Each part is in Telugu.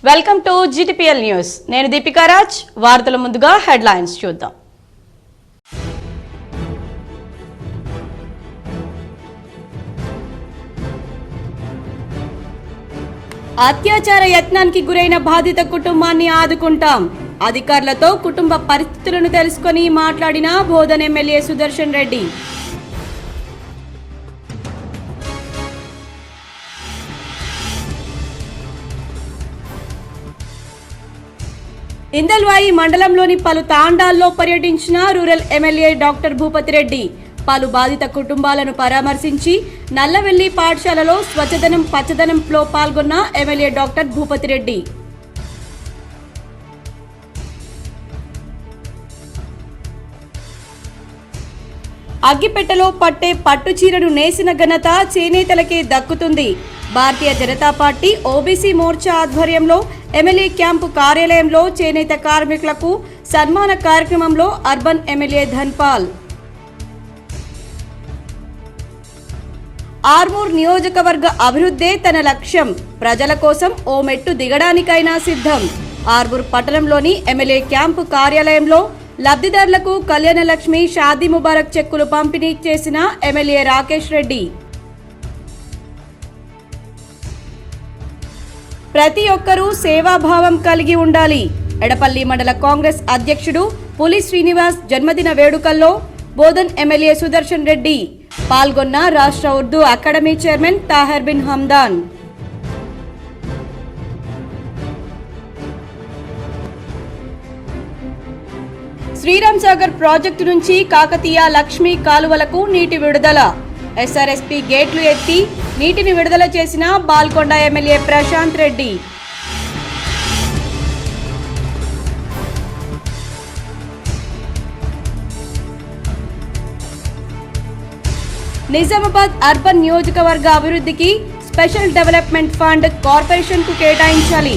Welcome to GTPL news. నేను దీపికా రాజ్. వార్తల ముందుగా హెడ్లైన్స్ చూద్దాం. అత్యాచార యత్నానికి గురైన బాధిత కుటుంబాన్ని ఆదుకుంటాం. అధికారులతో కుటుంబ పరిస్థితులను తెలుసుకొని మాట్లాడిన బోధన్ ఎమ్మెల్యే సుదర్శన్ రెడ్డి. ఇందల్వాయి మండలంలోని పలు తాండాల్లో పర్యటించిన rural MLA doctor Bhupathi Reddy పలు బాధిత కుటుంబాలను పరామర్శించి నల్లవెల్లి పాఠశాలలో స్వచ్ఛదనం పచ్చదనంలో పాల్గొన్న ఎమ్మెల్యే డాక్టర్ భూపతి రెడ్డి. అగ్గిపెట్టెలో పట్టే పట్టు చీరను నేసిన ఘనత చేనేతలకే దక్కుతుంది. భారతీయ జనతా పార్టీ ఓబీసీ మోర్చా ఆధ్వర్యంలో ఎమ్మెల్యే క్యాంపు కార్యాలయంలో చేనేత కార్మికులకు సన్మాన కార్యక్రమంలో అర్బన్ ఎమ్మెల్యే ధన్పాల్. ఆర్మూర్ నియోజకవర్గ అభివృద్ధే తన లక్ష్యం. ప్రజల కోసం ఓ మెట్టు దిగడానికైనా సిద్ధం. ఆర్మూర్ పట్టణంలోని ఎమ్మెల్యే క్యాంపు కార్యాలయంలో లబ్ధిదారులకు కళ్యాణ లక్ష్మి షాదీ ముబారక్ చెక్కులు పంపిణీ చేసిన ఎమ్మెల్యే రాకేష్ రెడ్డి. ప్రతి ఒక్కరూ సేవాభావం కలిగి ఉండాలి. ఎడపల్లి మండల కాంగ్రెస్ అధ్యక్షుడు పులి శ్రీనివాస్ జన్మదిన వేడుకల్లో బోధన్ ఎమ్మెల్యే సుదర్శన్ రెడ్డి పాల్గొన్న రాష్ట్ర Urdu academy chairman Tahir bin Hamdan. Sriram Sagar project నుంచి కాకతీయ లక్ష్మీ కాలువలకు నీటి విడుదల. ఎస్ఆర్ఎస్పీ గేట్లు ఎత్తి నీటిని విడుదల చేసిన బాల్కొండ ఎమ్మెల్యే ప్రశాంత్ రెడ్డి. నిజామాబాద్ అర్బన్ నియోజకవర్గ అభివృద్ధికి స్పెషల్ డెవలప్మెంట్ ఫండ్ కార్పొరేషన్ కు కేటాయించాలి.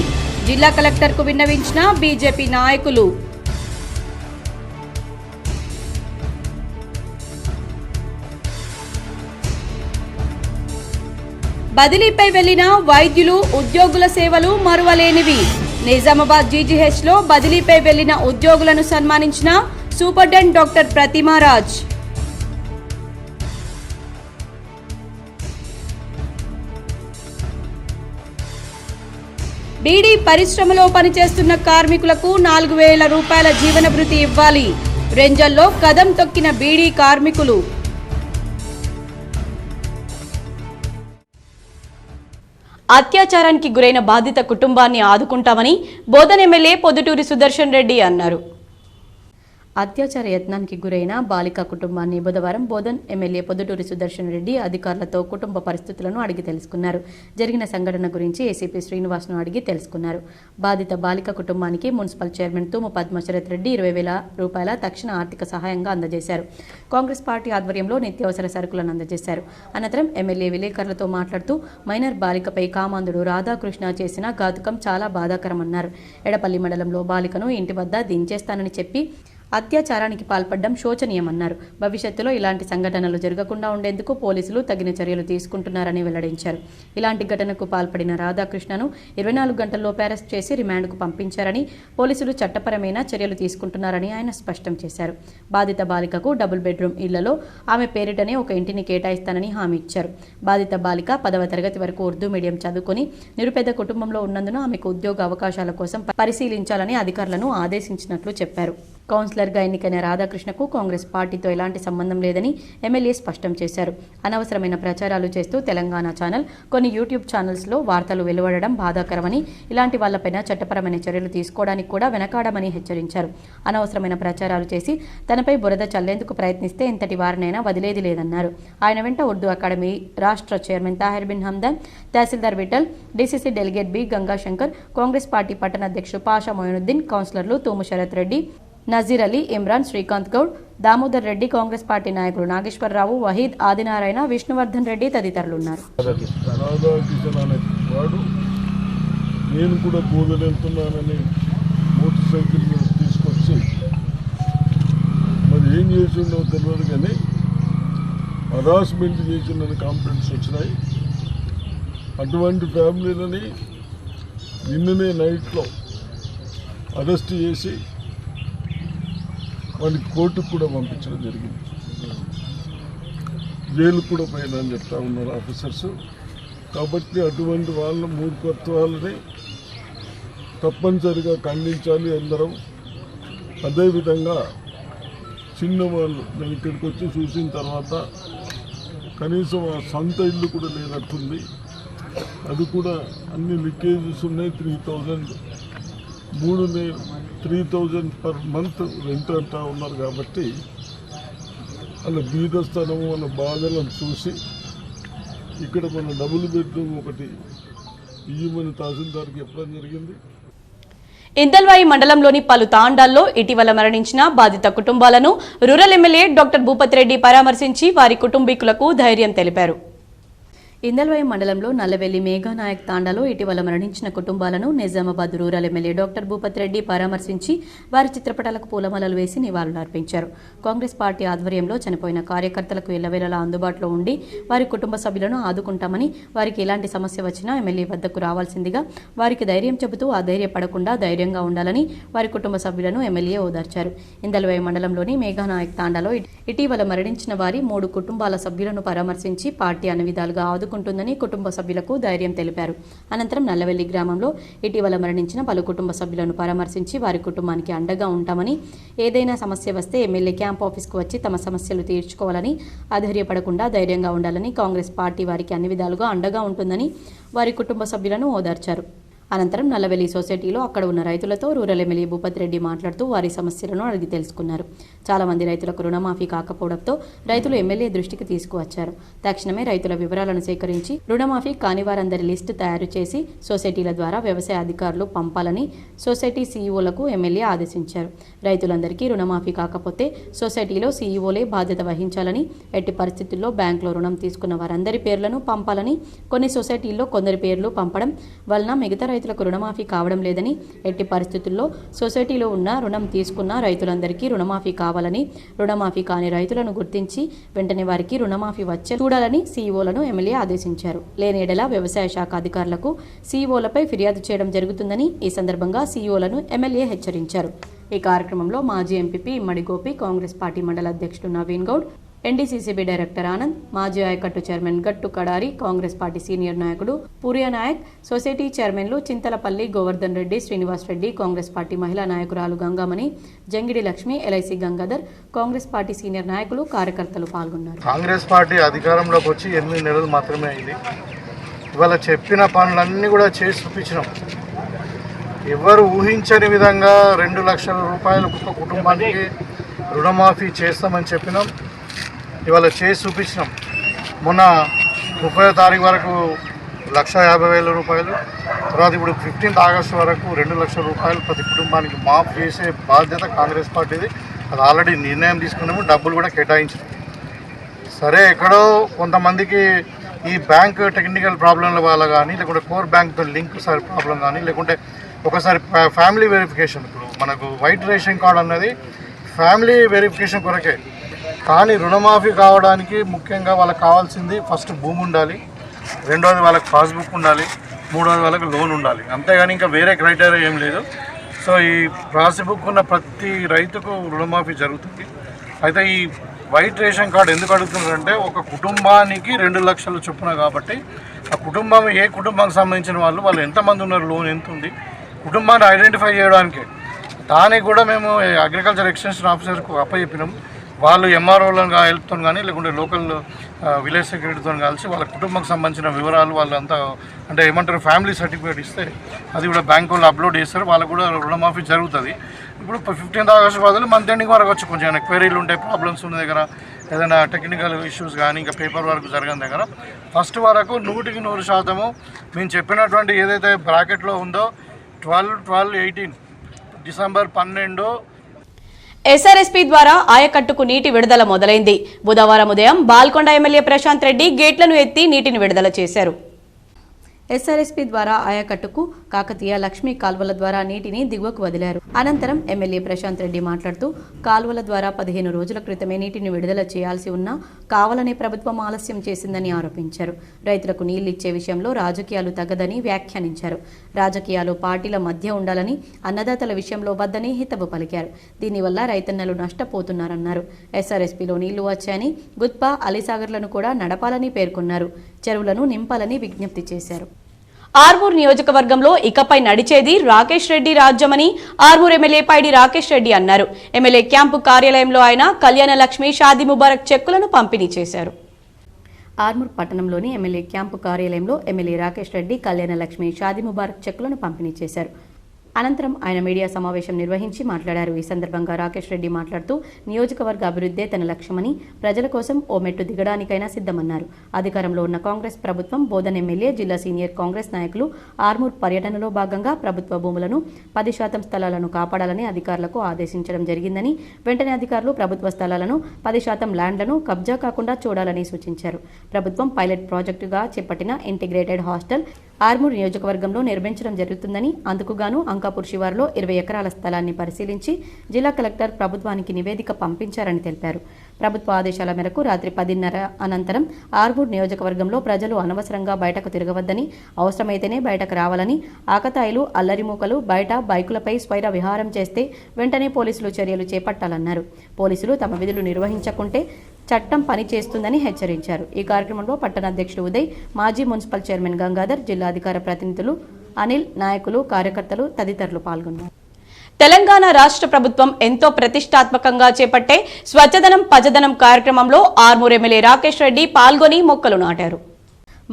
జిల్లా కలెక్టర్ కు విన్నవించిన బీజేపీ నాయకులు. బదిలీపై వెళ్లిన వైద్యులు ఉద్యోగుల సేవలు మరువలేనివి. నిజామాబాద్ జీజీహెచ్ లో బదిలీపై వెళ్లిన ఉద్యోగులను సన్మానించిన సూపరింటెండెంట్ డాక్టర్ ప్రతిమారాజ్. బీడీ పరిశ్రమలో పనిచేస్తున్న కార్మికులకు 4,000 రూపాయల జీవన భృతి ఇవ్వాలి. రెంజల్లో కదం తొక్కిన బీడీ కార్మికులు. అత్యాచారానికి గురైన బాధిత కుటుంబాన్ని ఆదుకుంటామని బోధన్ ఎమ్మెల్యే పొద్దుటూరి సుదర్శన్ రెడ్డి అన్నారు. అత్యాచార యత్నానికి గురైన బాలిక కుటుంబాన్ని బుధవారం బోధన్ ఎమ్మెల్యే పొద్దుటూరి సుదర్శన్ రెడ్డి అధికారులతో కుటుంబ పరిస్థితులను అడిగి తెలుసుకున్నారు. జరిగిన సంఘటన గురించి ఏసీపీ శ్రీనివాస్ను అడిగి తెలుసుకున్నారు. బాధిత బాలిక కుటుంబానికి మున్సిపల్ చైర్మన్ తుమ్ము పద్మశరత్ రెడ్డి 20,000 రూపాయల తక్షణ ఆర్థిక సహాయంగా అందజేశారు. కాంగ్రెస్ పార్టీ ఆధ్వర్యంలో నిత్యావసర సరుకులను అందజేశారు. అనంతరం ఎమ్మెల్యే విలేకరులతో మాట్లాడుతూ మైనర్ బాలికపై కామాంధుడు రాధాకృష్ణ చేసిన ఘాతుకం చాలా బాధాకరమన్నారు. ఎడపల్లి మండలంలో బాలికను ఇంటి వద్ద దించేస్తానని చెప్పి అత్యాచారానికి పాల్పడడం శోచనీయమన్నారు. భవిష్యత్తులో ఇలాంటి సంఘటనలు జరగకుండా ఉండేందుకు పోలీసులు తగిన చర్యలు తీసుకుంటున్నారని వెల్లడించారు. ఇలాంటి ఘటనకు పాల్పడిన రాధాకృష్ణను 24 గంటల్లోపు అరెస్ట్ చేసి రిమాండ్కు పంపించారని, పోలీసులు చట్టపరమైన చర్యలు తీసుకుంటున్నారని ఆయన స్పష్టం చేశారు. బాధిత బాలికకు డబుల్ బెడ్రూమ్ ఇళ్లలో ఆమె పేరిటనే ఒక ఇంటిని కేటాయిస్తానని హామీ ఇచ్చారు. బాధిత బాలిక 10వ తరగతి వరకు ఉర్దూ మీడియం చదువుకొని నిరుపేద కుటుంబంలో ఉన్నందున ఆమెకు ఉద్యోగ అవకాశాల కోసం పరిశీలించాలని అధికారులను ఆదేశించినట్లు చెప్పారు. కౌన్సిలర్గా ఎన్నికైన రాధాకృష్ణకు కాంగ్రెస్ పార్టీతో ఎలాంటి సంబంధం లేదని ఎమ్మెల్యే స్పష్టం చేశారు. అనవసరమైన ప్రచారాలు చేస్తూ తెలంగాణ ఛానల్, కొన్ని యూట్యూబ్ ఛానల్స్లో వార్తలు వెలువడడం బాధాకరమని, ఇలాంటి వాళ్లపైన చట్టపరమైన చర్యలు తీసుకోవడానికి కూడా వెనకాడమని హెచ్చరించారు. అనవసరమైన ప్రచారాలు చేసి తనపై బురద చల్లేందుకు ప్రయత్నిస్తే ఎంతటి వారినైనా వదిలేది లేదన్నారు. ఆయన వెంట ఉర్దూ అకాడమీ రాష్ట్ర chairman Tahir bin Hamdan, tahsildar Vithal, DCC delegate B Gangashankar, Congress party పట్టణ అధ్యక్షుడు పాషా మొయినుద్దీన్, కౌన్సిలర్లు తుమ్ము శరత్ రెడ్డి, నజీర్ అలీ, ఇమ్రాన్, శ్రీకాంత్ గౌడ్, దామోదర్ రెడ్డి, కాంగ్రెస్ పార్టీ నాయకులు నాగేశ్వరరావు, వహీద్, ఆదినారాయణ, విష్ణువర్ధన్ రెడ్డి తదితరులున్నారు. నేను కూడా బోధన వెళ్తున్నానని మోటార్ సైకిల్ తీసుకొచ్చి మరి ఏం చేసిండో తెలియదు కానీ హరాస్మెంట్ చేసిందని కంప్లైంట్స్ వచ్చినాయి. అటువంటి ఫ్యామిలీలని నిన్ననే నైట్లో అరెస్ట్ చేసి వాడిని కోర్టుకు కూడా పంపించడం జరిగింది. జైలు కూడా పోయినా అని చెప్తా ఉన్నారు ఆఫీసర్స్. కాబట్టి అటువంటి వాళ్ళ మూర్ఖత్వాలని తప్పనిసరిగా ఖండించాలి అందరం. అదేవిధంగా చిన్నవాళ్ళు నేను ఇక్కడికి వచ్చి చూసిన తర్వాత కనీసం ఆ సొంత ఇల్లు కూడా లేనట్టుంది. అది కూడా అన్ని లీకేజెస్ ఉన్నాయి. 3,000 పర్ మంత్ రెంట్ అంటా ఉన్నారు. కాబట్టి వాళ్ళ బీదస్థానము వాళ్ళ బాధలను చూసి ఇక్కడ మన డబుల్ బెడ్రూమ్ ఒకటి ఇయ్యమని తహసీల్దార్కి చెప్పడం జరిగింది. ఇందల్వాయి మండలంలోని పలు తాండాల్లో ఇటీవల మరణించిన బాధిత కుటుంబాలను rural MLA doctor Bhupathi Reddy పరామర్శించి వారి కుటుంబీకులకు ధైర్యం తెలిపారు. ఇందల్వాయి మండలంలో నల్లవెల్లి మేఘానాయక్ తాండాలో ఇటీవల మరణించిన కుటుంబాలను Nizamabad rural MLA doctor Bhupathi Reddy పరామర్శించి వారి చిత్రపటాలకు పూలమాలలు వేసి నివాళులర్పించారు. కాంగ్రెస్ పార్టీ ఆధ్వర్యంలో చనిపోయిన కార్యకర్తలకు ఎల్లవేళలా అందుబాటులో ఉండి వారి కుటుంబ సభ్యులను ఆదుకుంటామని, వారికి ఎలాంటి సమస్య వచ్చినా ఎమ్మెల్యే వద్దకు రావాల్సిందిగా వారికి ధైర్యం చెబుతూ అధైర్యపడకుండా ధైర్యంగా ఉండాలని వారి కుటుంబ సభ్యులను ఎమ్మెల్యే ఓదార్చారు. ఇందల్వాయి మండలంలోని మేఘానాయక్ తాండాలో ఇటీవల మరణించిన వారి 3 కుటుంబాల సభ్యులను పరామర్శించి పార్టీ అన్ని విధాలుగా ఉంటుందని కుటుంబ సభ్యులకు ధైర్యం తెలిపారు. అనంతరం నల్లవెల్లి గ్రామంలో ఇటీవల మరణించిన పలు కుటుంబ సభ్యులను పరామర్శించి వారి కుటుంబానికి అండగా ఉంటామని, ఏదైనా సమస్య వస్తే ఎమ్మెల్యే క్యాంప్ ఆఫీస్కు వచ్చి తమ సమస్యలు తీర్చుకోవాలని, అధైర్యపడకుండా ధైర్యంగా ఉండాలని, కాంగ్రెస్ పార్టీ వారికి అన్ని విధాలుగా అండగా ఉంటుందని వారి కుటుంబ సభ్యులను ఓదార్చారు. అనంతరం నల్లవెల్లి సొసైటీలో అక్కడ ఉన్న రైతులతో రూరల్ ఎమ్మెల్యే భూపతి రెడ్డి మాట్లాడుతూ వారి సమస్యలను అడిగి తెలుసుకున్నారు. చాలా మంది రైతులకు రుణమాఫీ కాకపోవడంతో రైతులు ఎమ్మెల్యే దృష్టికి తీసుకువచ్చారు. తక్షణమే రైతుల వివరాలను సేకరించి రుణమాఫీ కాని వారందరి లిస్టు తయారు చేసి సొసైటీల ద్వారా వ్యవసాయ అధికారులు పంపాలని సొసైటీ సీఈఓలకు ఎమ్మెల్యే ఆదేశించారు. రైతులందరికీ రుణమాఫీ కాకపోతే సొసైటీలో సీఈఓలే బాధ్యత వహించాలని, ఎట్టి పరిస్థితుల్లో బ్యాంకులో రుణం తీసుకున్న వారందరి పేర్లను పంపాలని, కొన్ని సొసైటీల్లో కొందరి పేర్లు పంపడం వలన మిగతా రైతులకు రుణమాఫీ కావడం లేదని, ఎట్టి పరిస్థితుల్లో సొసైటీలో ఉన్న రుణం తీసుకున్న రైతులందరికీ రుణమాఫీ కావాలని, రుణమాఫీ కాని రైతులను గుర్తించి వెంటనే వారికి రుణమాఫీ వచ్చే చూడాలని సీఈఓలను ఎమ్మెల్యే ఆదేశించారు. లేని ఎడల వ్యవసాయ శాఖ అధికారులకు సీఈఓలపై ఫిర్యాదు చేయడం జరుగుతుందని ఈ సందర్భంగా సీఈఓలను ఎమ్మెల్యే హెచ్చరించారు. ఈ కార్యక్రమంలో మాజీ ఎంపీపీ ఇమ్మడి గోపి, కాంగ్రెస్ పార్టీ మండల అధ్యక్షుడు నవీన్ గౌడ్, ఎన్డీసీసీబీ డైరెక్టర్ ఆనంద్, మాజీ ఆయకట్టు చైర్మన్ గట్టు కడారి, కాంగ్రెస్ పార్టీ సీనియర్ నాయకుడు పూరియా నాయక్, సొసైటీ చైర్మన్లు చింతలపల్లి గోవర్ధన్ రెడ్డి, శ్రీనివాస్ రెడ్డి, కాంగ్రెస్ పార్టీ మహిళా నాయకురాలు Gangamani, Jangidi Lakshmi, LIC Gangadhar, Congress party senior నాయకులు, కార్యకర్తలు పాల్గొన్నారు. కాంగ్రెస్ పార్టీ అధికారంలోకి వచ్చి 8 నెలలు మాత్రమే అయింది. ఇవాళ చెప్పిన పనులన్నీ కూడా చేసి చూపించినాం. ఎవరు ఊహించని విధంగా 2 లక్షల రూపాయలు ఒక్కొక్క కుటుంబానికి రుణమాఫీ చేస్తామని చెప్పినాం. ఇవాళ చేసి చూపించినాం. మొన్న 30వ తారీఖు వరకు 1,50,000 రూపాయలు, తర్వాత ఇప్పుడు 15th ఆగస్టు వరకు 2 లక్షల రూపాయలు ప్రతి కుటుంబానికి మాఫ్ చేసే బాధ్యత కాంగ్రెస్ పార్టీది. అది ఆల్రెడీ నిర్ణయం తీసుకున్నాము, డబ్బులు కూడా కేటాయించినాం. సరే, ఎక్కడో కొంతమందికి ఈ బ్యాంక్ టెక్నికల్ ప్రాబ్లంల వల్ల కానీ, లేకుంటే కోర్ బ్యాంక్తో లింక్ సార్ ప్రాబ్లం కానీ, లేకుంటే ఒకసారి ఫ్యామిలీ వెరిఫికేషన్, ఇప్పుడు మనకు వైట్ రేషన్ కార్డు అన్నది ఫ్యామిలీ వెరిఫికేషన్ కొరకే. కానీ రుణమాఫీ కావడానికి ముఖ్యంగా వాళ్ళకి కావాల్సింది ఫస్ట్ భూమి ఉండాలి, రెండోది వాళ్ళకి పాస్బుక్ ఉండాలి, మూడోది వాళ్ళకి లోన్ ఉండాలి. అంతేగాని ఇంకా వేరే క్రైటీరియా ఏం లేదు. సో ఈ పాస్బుక్ ఉన్న ప్రతి రైతుకు రుణమాఫీ జరుగుతుంది. అయితే ఈ వైట్ రేషన్ కార్డు ఎందుకు అడుగుతున్నారంటే ఒక కుటుంబానికి 2 లక్షల చొప్పున. కాబట్టి ఆ కుటుంబం ఏ కుటుంబానికి సంబంధించిన వాళ్ళు ఎంతమంది ఉన్నారు, లోన్ ఎంత ఉంది, కుటుంబాన్ని ఐడెంటిఫై చేయడానికి. దానికి కూడా మేము అగ్రికల్చర్ ఎక్స్టెన్షన్ ఆఫీసర్కు అప్పచెప్పినాం. వాళ్ళు ఎంఆర్ఓలను హెల్ప్తో కానీ, లేకుంటే లోకల్ విలేజ్ సెక్రటరీతో కలిసి వాళ్ళ కుటుంబానికి సంబంధించిన వివరాలు వాళ్ళంతా అంటే ఏమంటారు ఫ్యామిలీ సర్టిఫికేట్ ఇస్తే అది కూడా బ్యాంకు వాళ్ళు అప్లోడ్ చేస్తారు. వాళ్ళకు కూడా రుణమాఫీ జరుగుతుంది. ఇప్పుడు 15th ఆగస్టు బదులు మంత్ ఎండింగ్ వరకు వచ్చి కొంచెం క్వైరీలు ఉంటాయి, ప్రాబ్లమ్స్ ఉన్న దగ్గర, ఏదైనా టెక్నికల్ ఇష్యూస్ కానీ ఇంకా పేపర్ వర్క్ జరగని దగ్గర ఫస్ట్ వరకు 100% మేము చెప్పినటువంటి ఏదైతే బ్రాకెట్లో ఉందో 12-18 డిసెంబర్ 12 ఎస్ఆర్ఎస్పీ ద్వారా ఆయకట్టుకు నీటి విడుదల మొదలైంది. బుధవారం ఉదయం బాల్కొండ ఎమ్మెల్యే ప్రశాంత్ రెడ్డి గేట్లను ఎత్తి నీటిని విడుదల చేశారు. ఎస్ఆర్ఎస్పీ ద్వారా ఆయకట్టుకు కాకతీయ లక్ష్మీ కాల్వల ద్వారా నీటిని దిగువకు వదిలారు. అనంతరం ఎమ్మెల్యే ప్రశాంత్ రెడ్డి మాట్లాడుతూ కాల్వల ద్వారా 15 రోజుల క్రితమే నీటిని విడుదల చేయాల్సి ఉన్నా కావాలనే ప్రభుత్వం ఆలస్యం చేసిందని ఆరోపించారు. రైతులకు నీళ్లిచ్చే విషయంలో రాజకీయాలు తగ్గదని వ్యాఖ్యానించారు. రాజకీయాలు పార్టీల మధ్య ఉండాలని, అన్నదాతల విషయంలో వద్దని హితవు పలికారు. దీనివల్ల రైతన్నలు నష్టపోతున్నారన్నారు. ఎస్ఆర్ఎస్పీలో నీళ్లు వచ్చాయని, గుత్పా, అలీసాగర్లను కూడా నడపాలని పేర్కొన్నారు. చెరువులను నింపాలని విజ్ఞప్తి చేశారు. ఆర్మూర్ నియోజకవర్గంలో ఇకపై నడిచేది రాకేష్ రెడ్డి రాజ్యమని ఆర్మూర్ ఎమ్మెల్యే పైడి రాకేష్ రెడ్డి అన్నారు. ఎమ్మెల్యే క్యాంపు కార్యాలయంలో ఆయన కళ్యాణ లక్ష్మి, షాదీ ముబారక్ చెక్కులను పంపిణీ చేశారు. ఆర్మూర్ పట్టణంలోని ఎమ్మెల్యే క్యాంపు కార్యాలయంలో ఎమ్మెల్యే రాకేష్ రెడ్డి కళ్యాణ లక్ష్మి, షాదీ ముబారక్ చెక్కులను పంపిణీ చేశారు. అనంతరం ఆయన మీడియా సమావేశం నిర్వహించి మాట్లాడారు. ఈ సందర్భంగా రాకేష్ రెడ్డి మాట్లాడుతూ నియోజకవర్గ అభివృద్ధే తన లక్ష్యమని, ప్రజల కోసం ఓ మెట్టు దిగడానికైనా సిద్ధమన్నారు. అధికారంలో ఉన్న కాంగ్రెస్ ప్రభుత్వం బోధన్ ఎమ్మెల్యే, జిల్లా సీనియర్ కాంగ్రెస్ నాయకులు ఆర్మూర్ పర్యటనలో భాగంగా ప్రభుత్వ భూములను 10% స్థలాలను కాపాడాలని అధికారులకు ఆదేశించడం జరిగిందని, వెంటనే అధికారులు ప్రభుత్వ స్థలాలను 10% ల్యాండ్లను కబ్జా కాకుండా చూడాలని సూచించారు. ప్రభుత్వం పైలట్ ప్రాజెక్టుగా చేపట్టిన ఇంటిగ్రేటెడ్ హాస్టల్ ఆర్మూర్ నియోజకవర్గంలో నిర్మించడం జరుగుతుందని, అందుకుగాను అంకాపూర్ శివారులో 20 ఎకరాల స్థలాన్ని పరిశీలించి జిల్లా కలెక్టర్ ప్రభుత్వానికి నివేదిక పంపించారని తెలిపారు. ప్రభుత్వ ఆదేశాల మేరకు రాత్రి 10:30 అనంతరం ఆర్మూర్ నియోజకవర్గంలో ప్రజలు అనవసరంగా బయటకు తిరగవద్దని, అవసరమైతేనే బయటకు రావాలని, ఆకతాయిలు, అల్లరిమూకలు బయట బైకులపై స్వైర విహారం చేస్తే వెంటనే పోలీసులు చర్యలు చేపట్టాలన్నారు. పోలీసులు తమ విధులు నిర్వహించకుంటే చట్టం పనిచేస్తుందని హెచ్చరించారు. ఈ కార్యక్రమంలో పట్టణ అధ్యక్షుడు ఉదయ్, మాజీ మున్సిపల్ చైర్మన్ గంగాధర్, జిల్లా అధికార ప్రతినిధులు అనిల్, నాయకులు, కార్యకర్తలు తదితరులు పాల్గొన్నారు. తెలంగాణ రాష్ట్ర ప్రభుత్వం ఎంతో ప్రతిష్టాత్మకంగా చేపట్టే స్వచ్ఛదనం పచ్చదనం కార్యక్రమంలో ఆర్మూర్ ఎమ్మెల్యే రాకేష్ రెడ్డి పాల్గొని మొక్కలు నాటారు.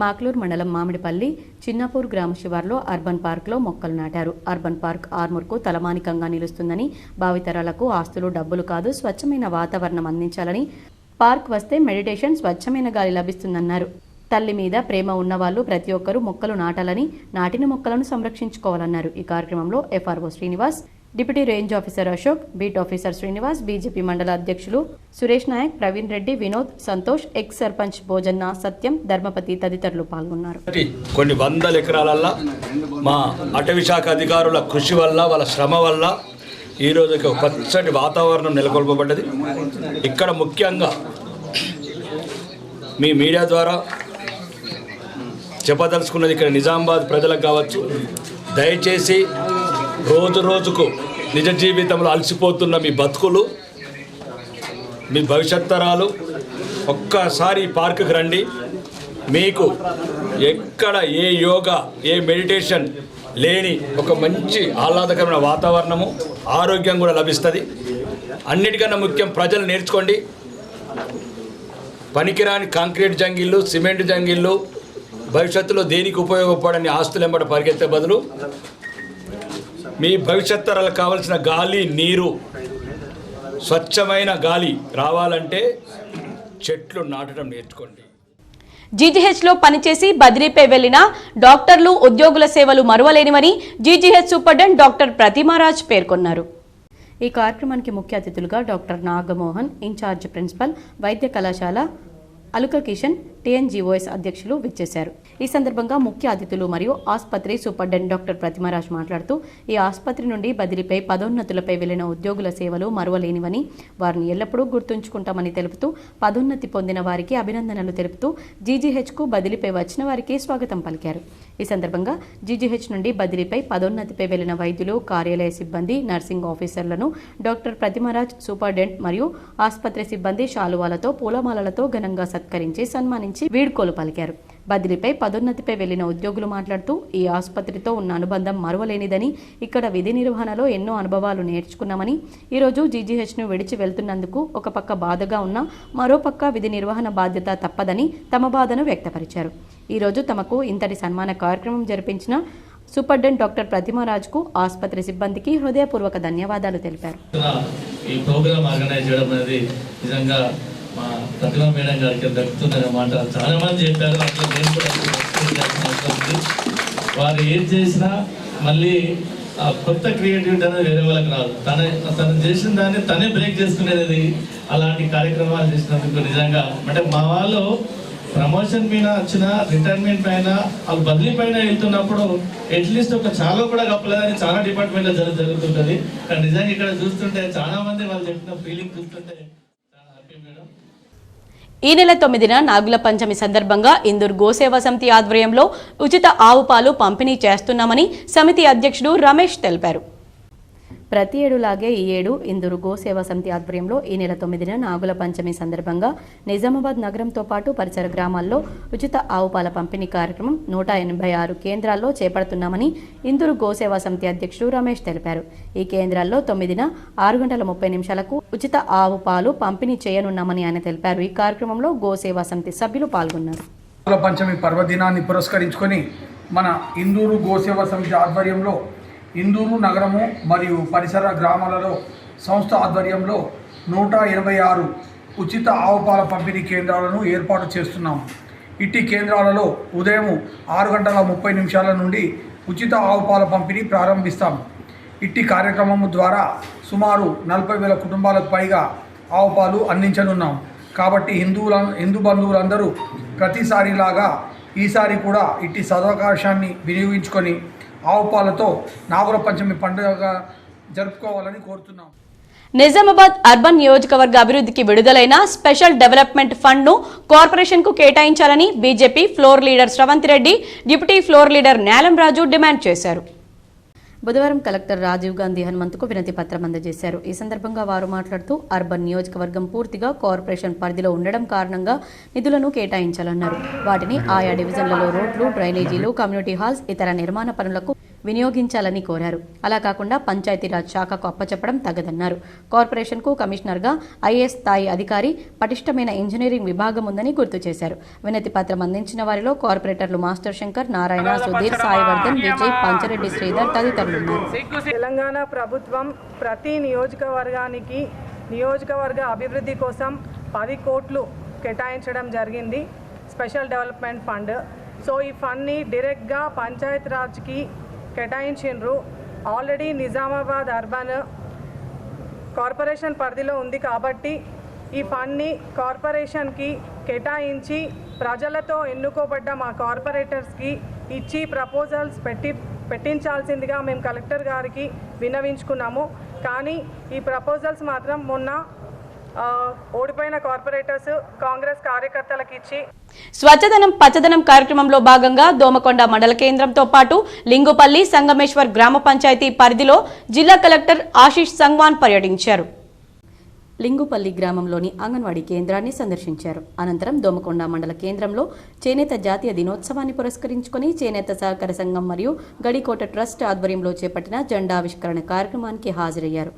మాక్లూర్ మండలం మామిడిపల్లి చిన్నపూర్ గ్రామ శివార్లో అర్బన్ పార్క్లో మొక్కలు నాటారు. అర్బన్ పార్క్ ఆర్మూర్కు తలమానికంగా నిలుస్తుందని, భావితరాలకు ఆస్తులు, డబ్బులు కాదు, స్వచ్ఛమైన వాతావరణం అందించాలని, పార్క్ వస్తే మెడిటేషన్, స్వచ్ఛమైన గాలి లభిస్తుందన్నారు. తల్లి మీద ప్రేమ ఉన్నవాళ్లు ప్రతి ఒక్కరూ మొక్కలు నాటాలని, నాటిన మొక్కలను సంరక్షించుకోవాలన్నారు. ఈ కార్యక్రమంలో FRO Srinivas, deputy range officer Ashok, beat officer Srinivas, BJP మండల అధ్యక్షులు సురేష్ నాయక్, ప్రవీణ్ రెడ్డి, వినోద్, సంతోష్, ఎక్స్ సర్పంచ్ భోజన్న, సత్యం, ధర్మపతి తదితరులు పాల్గొన్నారు. కొన్ని వందల ఎకరాలల్లో మా అటవీ శాఖ అధికారుల కృషి వల్ల, వాళ్ళ శ్రమ వల్ల ఈరోజు ఒక పచ్చటి వాతావరణం నెలకొల్పబడ్డది. ఇక్కడ ముఖ్యంగా మీ మీడియా ద్వారా చెప్పదలుచుకున్నది, ఇక్కడ నిజామాబాద్ ప్రజలకు కావచ్చు, దయచేసి రోజు రోజుకు నిజ జీవితంలో అలసిపోతున్న మీ బతుకులు, మీ భవిష్యత్ తరాలు ఒక్కసారి ఈ పార్కుకి రండి. మీకు ఎక్కడ ఏ యోగా, ఏ మెడిటేషన్ లేని ఒక మంచి ఆహ్లాదకరమైన వాతావరణము, ఆరోగ్యం కూడా లభిస్తుంది. అన్నిటికన్నా ముఖ్యం ప్రజలు నేర్చుకోండి. పనికిరాని కాంక్రీట్ జంగిళ్ళు, సిమెంట్ జంగిళ్ళు భవిష్యత్తులో దేనికి ఉపయోగపడని ఆస్తులు వెంబడి పరిగెత్తే బదులు మీ భవిష్యత్ తరాలకు కావాల్సిన గాలి, నీరు, స్వచ్ఛమైన గాలి రావాలంటే చెట్లు నాటడం నేర్చుకోండి. జీజీహెచ్లో పనిచేసి బదిలీపై వెళ్లిన డాక్టర్లు, ఉద్యోగుల సేవలు మరువలేనివని జీజీహెచ్ సూపరింటెండెంట్ డాక్టర్ ప్రతిమారాజ్ పేర్కొన్నారు. ఈ కార్యక్రమానికి ముఖ్య అతిథులుగా డాక్టర్ నాగమోహన్, ఇన్ఛార్జ్ ప్రిన్సిపల్, వైద్య కళాశాల అలుక కిషన్, టీఎన్జీఓఎస్ అధ్యక్షులు విచ్చేశారు. ఈ సందర్భంగా ముఖ్య అతిథులు మరియు ఆసుపత్రి సూపరింటెండెంట్ డాక్టర్ ప్రతిమారాజ్ మాట్లాడుతూ, ఈ ఆసుపత్రి నుండి బదిలీపై, పదోన్నతులపై వెళ్లిన ఉద్యోగుల సేవలు మరువలేనివని, వారిని ఎల్లప్పుడూ గుర్తుంచుకుంటామని తెలుపుతూ, పదోన్నతి పొందిన వారికి అభినందనలు తెలుపుతూ జీజీహెచ్కు బదిలీపై వచ్చిన వారికి స్వాగతం పలికారు. ఈ సందర్భంగా జీజీహెచ్ నుండి బదిలీపై, పదోన్నతిపై వెళ్లిన వైద్యులు, కార్యాలయ సిబ్బంది, నర్సింగ్ ఆఫీసర్లను డాక్టర్ ప్రతిమారాజ్, సూపరింటెండెంట్ మరియు ఆసుపత్రి సిబ్బంది శాలువాలతో, పూలమాలలతో ఘనంగా సత్కరించి సన్మానించి వీడ్కోలు పలికారు. బదిలీపై, పదోన్నతిపై వెళ్లిన ఉద్యోగులు మాట్లాడుతూ, ఈ ఆసుపత్రితో ఉన్న అనుబంధం మరువలేనిదని, ఇక్కడ విధి నిర్వహణలో ఎన్నో అనుభవాలు నేర్చుకున్నామని, ఈరోజు జీజీహెచ్ను విడిచి వెళ్తున్నందుకు ఒక పక్క బాధగా ఉన్నా మరోపక్క విధి నిర్వహణ బాధ్యత తప్పదని తమ బాధను వ్యక్తపరిచారు. ఈరోజు తమకు ఇంతటి సన్మాన కార్యక్రమం జరిపించిన సూపరింటెండెంట్ డాక్టర్ ప్రతిమారాజ్కు, ఆసుపత్రి సిబ్బందికి హృదయపూర్వక ధన్యవాదాలు తెలిపారు. ఈ ప్రోగ్రామ్ ఆర్గనైజ్ చేయడం అనేది నిజంగా మా ప్రతిభా మేడం గారికి దక్కుతుందనే మాట చాలా మంది చెప్పారు. అట్లా నేను కూడా వారు ఏం చేసినా మళ్ళీ కొత్త క్రియేటివిటీ అనేది వేరే వాళ్ళకి రాదు. తను చేసిన దాన్ని తనే బ్రేక్ చేసుకునేది. అలాంటి కార్యక్రమాలు చేసినందుకు నిజంగా అంటే మా వాళ్ళు ప్రమోషన్ పైన వచ్చిన రిటైర్మెంట్ పైన వాళ్ళు బదిలీ పైన వెళ్తున్నప్పుడు అట్లీస్ట్ ఒక చాలా కూడా కప్పలేదని చాలా డిపార్ట్మెంట్లో జరుగుతుంటుంది. కానీ నిజంగా ఇక్కడ చూస్తుంటే చాలా మంది వాళ్ళు చెప్పిన ఫీలింగ్ చూస్తుంటే చాలా హ్యాపీ మేడం. ఈ నెల 9న నాగుల పంచమి సందర్భంగా ఇందూరు గోసేవా సమితి ఆధ్వర్యంలో ఉచిత ఆవు పాలు పంపిణీ చేస్తున్నామని సమితి అధ్యక్షుడు రమేష్ తెలిపారు. ప్రతి ఏడులాగే ఈ ఏడు ఇందూరు గోసేవా సమితి ఆధ్వర్యంలో ఈ నెల 9న నాగుల పంచమి సందర్భంగా నిజామాబాద్ నగరంతో పాటు పరిసర గ్రామాల్లో ఉచిత ఆవు పాల పంపిణీ కార్యక్రమం 186 కేంద్రాల్లో చేపడుతున్నామని ఇందూరు గోసేవా సమితి అధ్యక్షుడు రమేష్ తెలిపారు. ఈ కేంద్రాల్లో 9న 6:30 ఉచిత ఆవు పాలు పంపిణీ చేయనున్నామని ఆయన తెలిపారు. ఈ కార్యక్రమంలో గోసేవా సమితి సభ్యులు పాల్గొన్నారు. నాగుల పంచమి పర్వదినాన్ని పురస్కరించుకొని మన ఇందూరు గోసేవా సమితి ఆధ్వర్యంలో ఇందూరు నగరము మరియు పరిసర గ్రామాలలో సంస్థ ఆధ్వర్యంలో 186 ఉచిత ఆవు పాల పంపిణీ కేంద్రాలను ఏర్పాటు చేస్తున్నాము. ఇట్టి కేంద్రాలలో ఉదయం 6:30 నుండి ఉచిత ఆవు పాల పంపిణీ ప్రారంభిస్తాము. ఇట్టి కార్యక్రమం ద్వారా సుమారు 40,000 కుటుంబాలకు పైగా ఆవు పాలు అందించనున్నాము. కాబట్టి హిందూ బంధువులందరూ ప్రతిసారిలాగా ఈసారి కూడా ఇట్టి సదవకాశాన్ని వినియోగించుకొని ఆవు పాలతో నాగుల పంచమి పండుగ జరుపుకోవాలని కోరుతున్నాం. నిజామాబాద్ అర్బన్ నియోజకవర్గ అభివృద్ధికి విడుదలైన స్పెషల్ డెవలప్మెంట్ ఫండ్ను కార్పొరేషన్కు కేటాయించాలని BJP floor leader Shravanth Reddy, deputy floor leader Neelam Raju demand చేశారు. బుధవారం కలెక్టర్ రాజీవ్ గాంధీ హనుమంతుకు వినతి పత్రం అందజేశారు. ఈ సందర్భంగా వారు మాట్లాడుతూ అర్బన్ నియోజకవర్గం పూర్తిగా కార్పొరేషన్ పరిధిలో ఉండడం కారణంగా నిధులను కేటాయించాలన్నారు. వాటిని ఆయా డివిజన్లలో రోడ్లు, డ్రైనేజీలు, కమ్యూనిటీ హాల్స్, ఇతర నిర్మాణ పనులకు వినియోగించాలని కోరారు. అలా కాకుండా పంచాయతీరాజ్ శాఖకు అప్పచెప్పడం తగదన్నారు. కార్పొరేషన్కు కమిషనర్గా ఐఏఎస్ స్థాయి అధికారి, పటిష్టమైన ఇంజనీరింగ్ విభాగం ఉందని గుర్తు చేశారు. వినతి పత్రం అందించిన వారిలో కార్పొరేటర్లు మాస్టర్ శంకర్, నారాయణ, సుధీర్, సాయివర్ధన్, విజయ్, పంచరెడ్డి శ్రీధర్ తదితరులు ఉన్నారు. తెలంగాణ ప్రభుత్వం ప్రతి నియోజకవర్గానికి నియోజకవర్గ అభివృద్ధి కోసం 10 కోట్లు కేటాయించడం జరిగింది, స్పెషల్ డెవలప్మెంట్ ఫండ్. సో ఈ ఫండ్ని డైరెక్ట్గా పంచాయతీరాజ్కి కేటాయించిండ్రు. ఆల్రెడీ నిజామాబాద్ అర్బన్ కార్పొరేషన్ పరిధిలో ఉంది కాబట్టి ఈ ఫండ్ని కార్పొరేషన్కి కేటాయించి ప్రజలతో ఎన్నుకోబడ్డ మా కార్పొరేటర్స్కి ఇచ్చి ప్రపోజల్స్ పెట్టించాల్సిందిగా మేము కలెక్టర్ గారికి విన్నవించుకున్నాము. కానీ ఈ ప్రపోజల్స్ మాత్రం మొన్న ఓడిపోయిన కార్పొరేటర్స్ కాంగ్రెస్ కార్యకర్తలకు ఇచ్చి స్వచ్ఛదనం పచ్చదనం కార్యక్రమంలో భాగంగా దోమకొండ మండల కేంద్రంతో పాటు లింగుపల్లి, సంగమేశ్వర్ గ్రామ పంచాయతీ పరిధిలో జిల్లా కలెక్టర్ ఆశీష్ సంగ్వాన్ పర్యటించారు. లింగుపల్లి గ్రామంలోని అంగన్వాడీ కేంద్రాన్ని సందర్శించారు. అనంతరం దోమకొండ మండల కేంద్రంలో చేనేత జాతీయ దినోత్సవాన్ని పురస్కరించుకుని చేనేత సహకార సంఘం మరియు గడికోట ట్రస్ట్ ఆధ్వర్యంలో చేపట్టిన జెండావిష్కరణ కార్యక్రమానికి హాజరయ్యారు.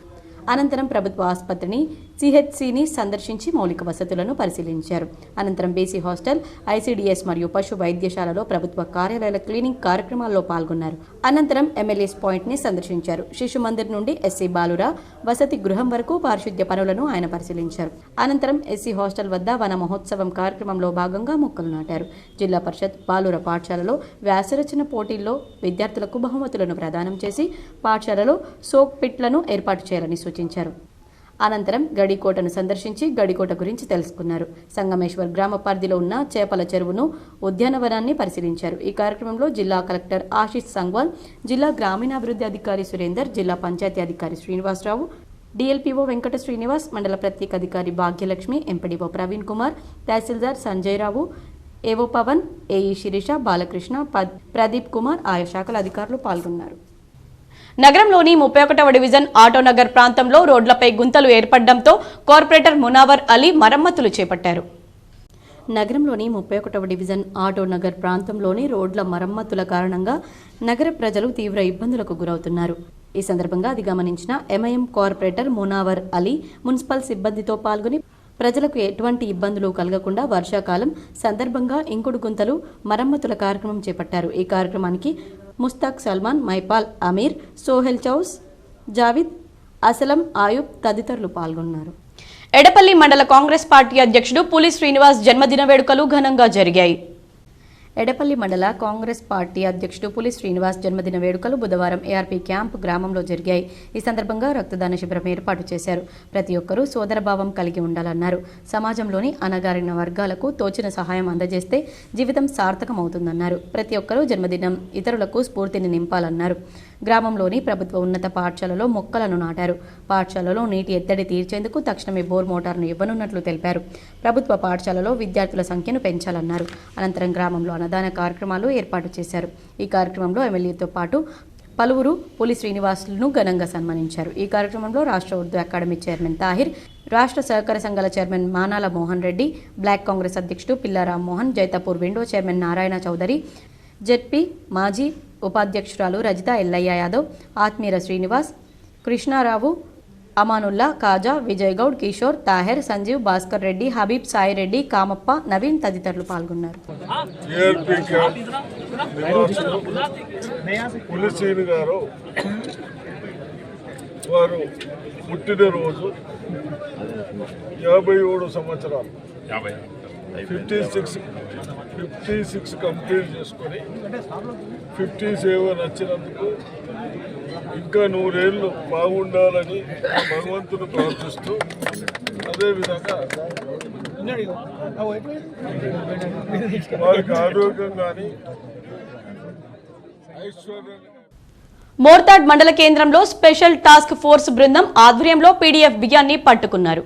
అనంతరం ప్రభుత్వ ఆసుపత్రిని, సిహెచ్సిని సందర్శించి మౌలిక వసతులను పరిశీలించారు. అనంతరం బీసీ హాస్టల్, ఐసీడీఎస్ మరియు పశు వైద్యశాలలో ప్రభుత్వ కార్యాలయాల క్లీనింగ్ కార్యక్రమాల్లో పాల్గొన్నారు. అనంతరం ఎమ్మెల్యేస్ పాయింట్ ని సందర్శించారు. శిశు మందిర్ నుండి ఎస్సీ బాలుర వసతి గృహం వరకు పారిశుద్ధ్య పనులను ఆయన పరిశీలించారు. అనంతరం ఎస్సీ హాస్టల్ వద్ద వన మహోత్సవం కార్యక్రమంలో భాగంగా మొక్కలు నాటారు. జిల్లా పరిషత్ బాలుర పాఠశాలలో వ్యాసరచన పోటీల్లో విద్యార్థులకు బహుమతులను ప్రదానం చేసి పాఠశాలలో సోక్ పిట్లను ఏర్పాటు చేయాలని సూచించారు. అనంతరం గడికోటను సందర్శించి గడికోట గురించి తెలుసుకున్నారు. సంగమేశ్వర్ గ్రామ పరిధిలో ఉన్న చేపల చెరువును, ఉద్యానవనాన్ని పరిశీలించారు. ఈ కార్యక్రమంలో జిల్లా కలెక్టర్ ఆశీష్ సంగ్వాల్, జిల్లా గ్రామీణాభివృద్ధి అధికారి సురేందర్, జిల్లా పంచాయతీ అధికారి శ్రీనివాసరావు, డిఎల్పీఓ వెంకట శ్రీనివాస్, మండల ప్రత్యేక అధికారి భాగ్యలక్ష్మి, ఎంపీడీఓ ప్రవీణ్ కుమార్, తహసీల్దార్ సంజయ్ రావు, ఏవో పవన్, ఏఈ శిరీష, బాలకృష్ణ, ప్రదీప్ కుమార్, ఆయా శాఖల అధికారులు పాల్గొన్నారు. నగరంలోని 31వ డివిజన్ ఆటోనగర్ ప్రాంతంలో రోడ్లపై గుంతలు ఏర్పడడంతో కార్పొరేటర్ మునావర్ అలీ మరమ్మతులు చేపట్టారు. నగరంలోని 31వ డివిజన్ ఆటోనగర్ ప్రాంతంలోని రోడ్ల మరమ్మతుల కారణంగా నగర ప్రజలు తీవ్ర ఇబ్బందులకు గురవుతున్నారు. ఈ సందర్భంగా అది గమనించిన MIM corporator Munawar Ali municipal సిబ్బందితో పాల్గొని ప్రజలకు ఎటువంటి ఇబ్బందులు కలగకుండా వర్షాకాలం సందర్భంగా ఇంకుడు గుంతలు మరమ్మతుల కార్యక్రమం చేపట్టారు. ఈ కార్యక్రమానికి ముస్తాక్ సల్మాన్, మైపాల్, అమీర్, సోహెల్ చౌస్, జావిద్, అసలం, ఆయుబ్ తదితరులు పాల్గొన్నారు. ఎడపల్లి మండల కాంగ్రెస్ పార్టీ అధ్యక్షుడు పులి శ్రీనివాస్ జన్మదిన వేడుకలు ఘనంగా జరిగాయి. ఎడపల్లి మండల కాంగ్రెస్ పార్టీ అధ్యక్షుడు పులి శ్రీనివాస్ జన్మదిన వేడుకలు బుధవారం ఏఆర్పీ క్యాంప్ గ్రామంలో జరిగాయి. ఈ సందర్భంగా రక్తదాన శిబిరం ఏర్పాటు చేశారు. ప్రతి ఒక్కరూ సోదరభావం కలిగి ఉండాలన్నారు. సమాజంలోని అణగారిన వర్గాలకు తోచిన సహాయం అందజేస్తే జీవితం సార్థకమవుతుందన్నారు. ప్రతి ఒక్కరూ జన్మదినం ఇతరులకు స్ఫూర్తిని నింపాలన్నారు. గ్రామంలోని ప్రభుత్వ ఉన్నత పాఠశాలలో మొక్కలను నాటారు. పాఠశాలలో నీటి ఎద్దడి తీర్చేందుకు తక్షణమే బోర్ మోటార్ను ఇవ్వనున్నట్లు తెలిపారు. ప్రభుత్వ పాఠశాలలో విద్యార్థుల సంఖ్యను పెంచాలన్నారు. అనంతరం గ్రామంలో అన్నదాన కార్యక్రమాలు ఏర్పాటు చేశారు. ఈ కార్యక్రమంలో ఎమ్మెల్యేతో పాటు పలువురు పులి శ్రీనివాసులను ఘనంగా సన్మానించారు. ఈ కార్యక్రమంలో రాష్ట్ర ఉర్దూ అకాడమీ చైర్మన్ తాహిర్, రాష్ట్ర సహకార సంఘాల చైర్మన్ మానాల మోహన్ రెడ్డి, బ్లాక్ కాంగ్రెస్ అధ్యక్షుడు Pilla Rammohan, Jaitapur window chairman Narayana Chowdary, ZP మాజీ ఉపాధ్యక్షురాలు రజిత ఎల్లయ్య యాదవ్, ఆత్మీర శ్రీనివాస్, కృష్ణారావు, అమానుల్లా, కాజా, విజయ్ గౌడ్, కిషోర్, తాహెర్, సంజీవ్, భాస్కర్ రెడ్డి, హబీబ్, సాయి రెడ్డి, కామప్ప, నవీన్ తదితరులు పాల్గొన్నారు. పులిశ్రీని గారు వారు పుట్టినరోజు 57 సంవత్సరాలు 56 కంప్లీట్ చేసుకొని 57 వచ్చినందుకు ఇంకా 100 ఏళ్ళు బాగుండాలని భగవంతుని ప్రార్థిస్తూ, అదేవిధంగా వారికి ఆరోగ్యం కానీ ఐశ్వర్యం. మోర్తాడ్ మండల కేంద్రంలో స్పెషల్ టాస్క్ ఫోర్స్ బృందం ఆధ్వర్యంలో పీడీఎఫ్ బియ్యాన్ని పట్టుకున్నారు.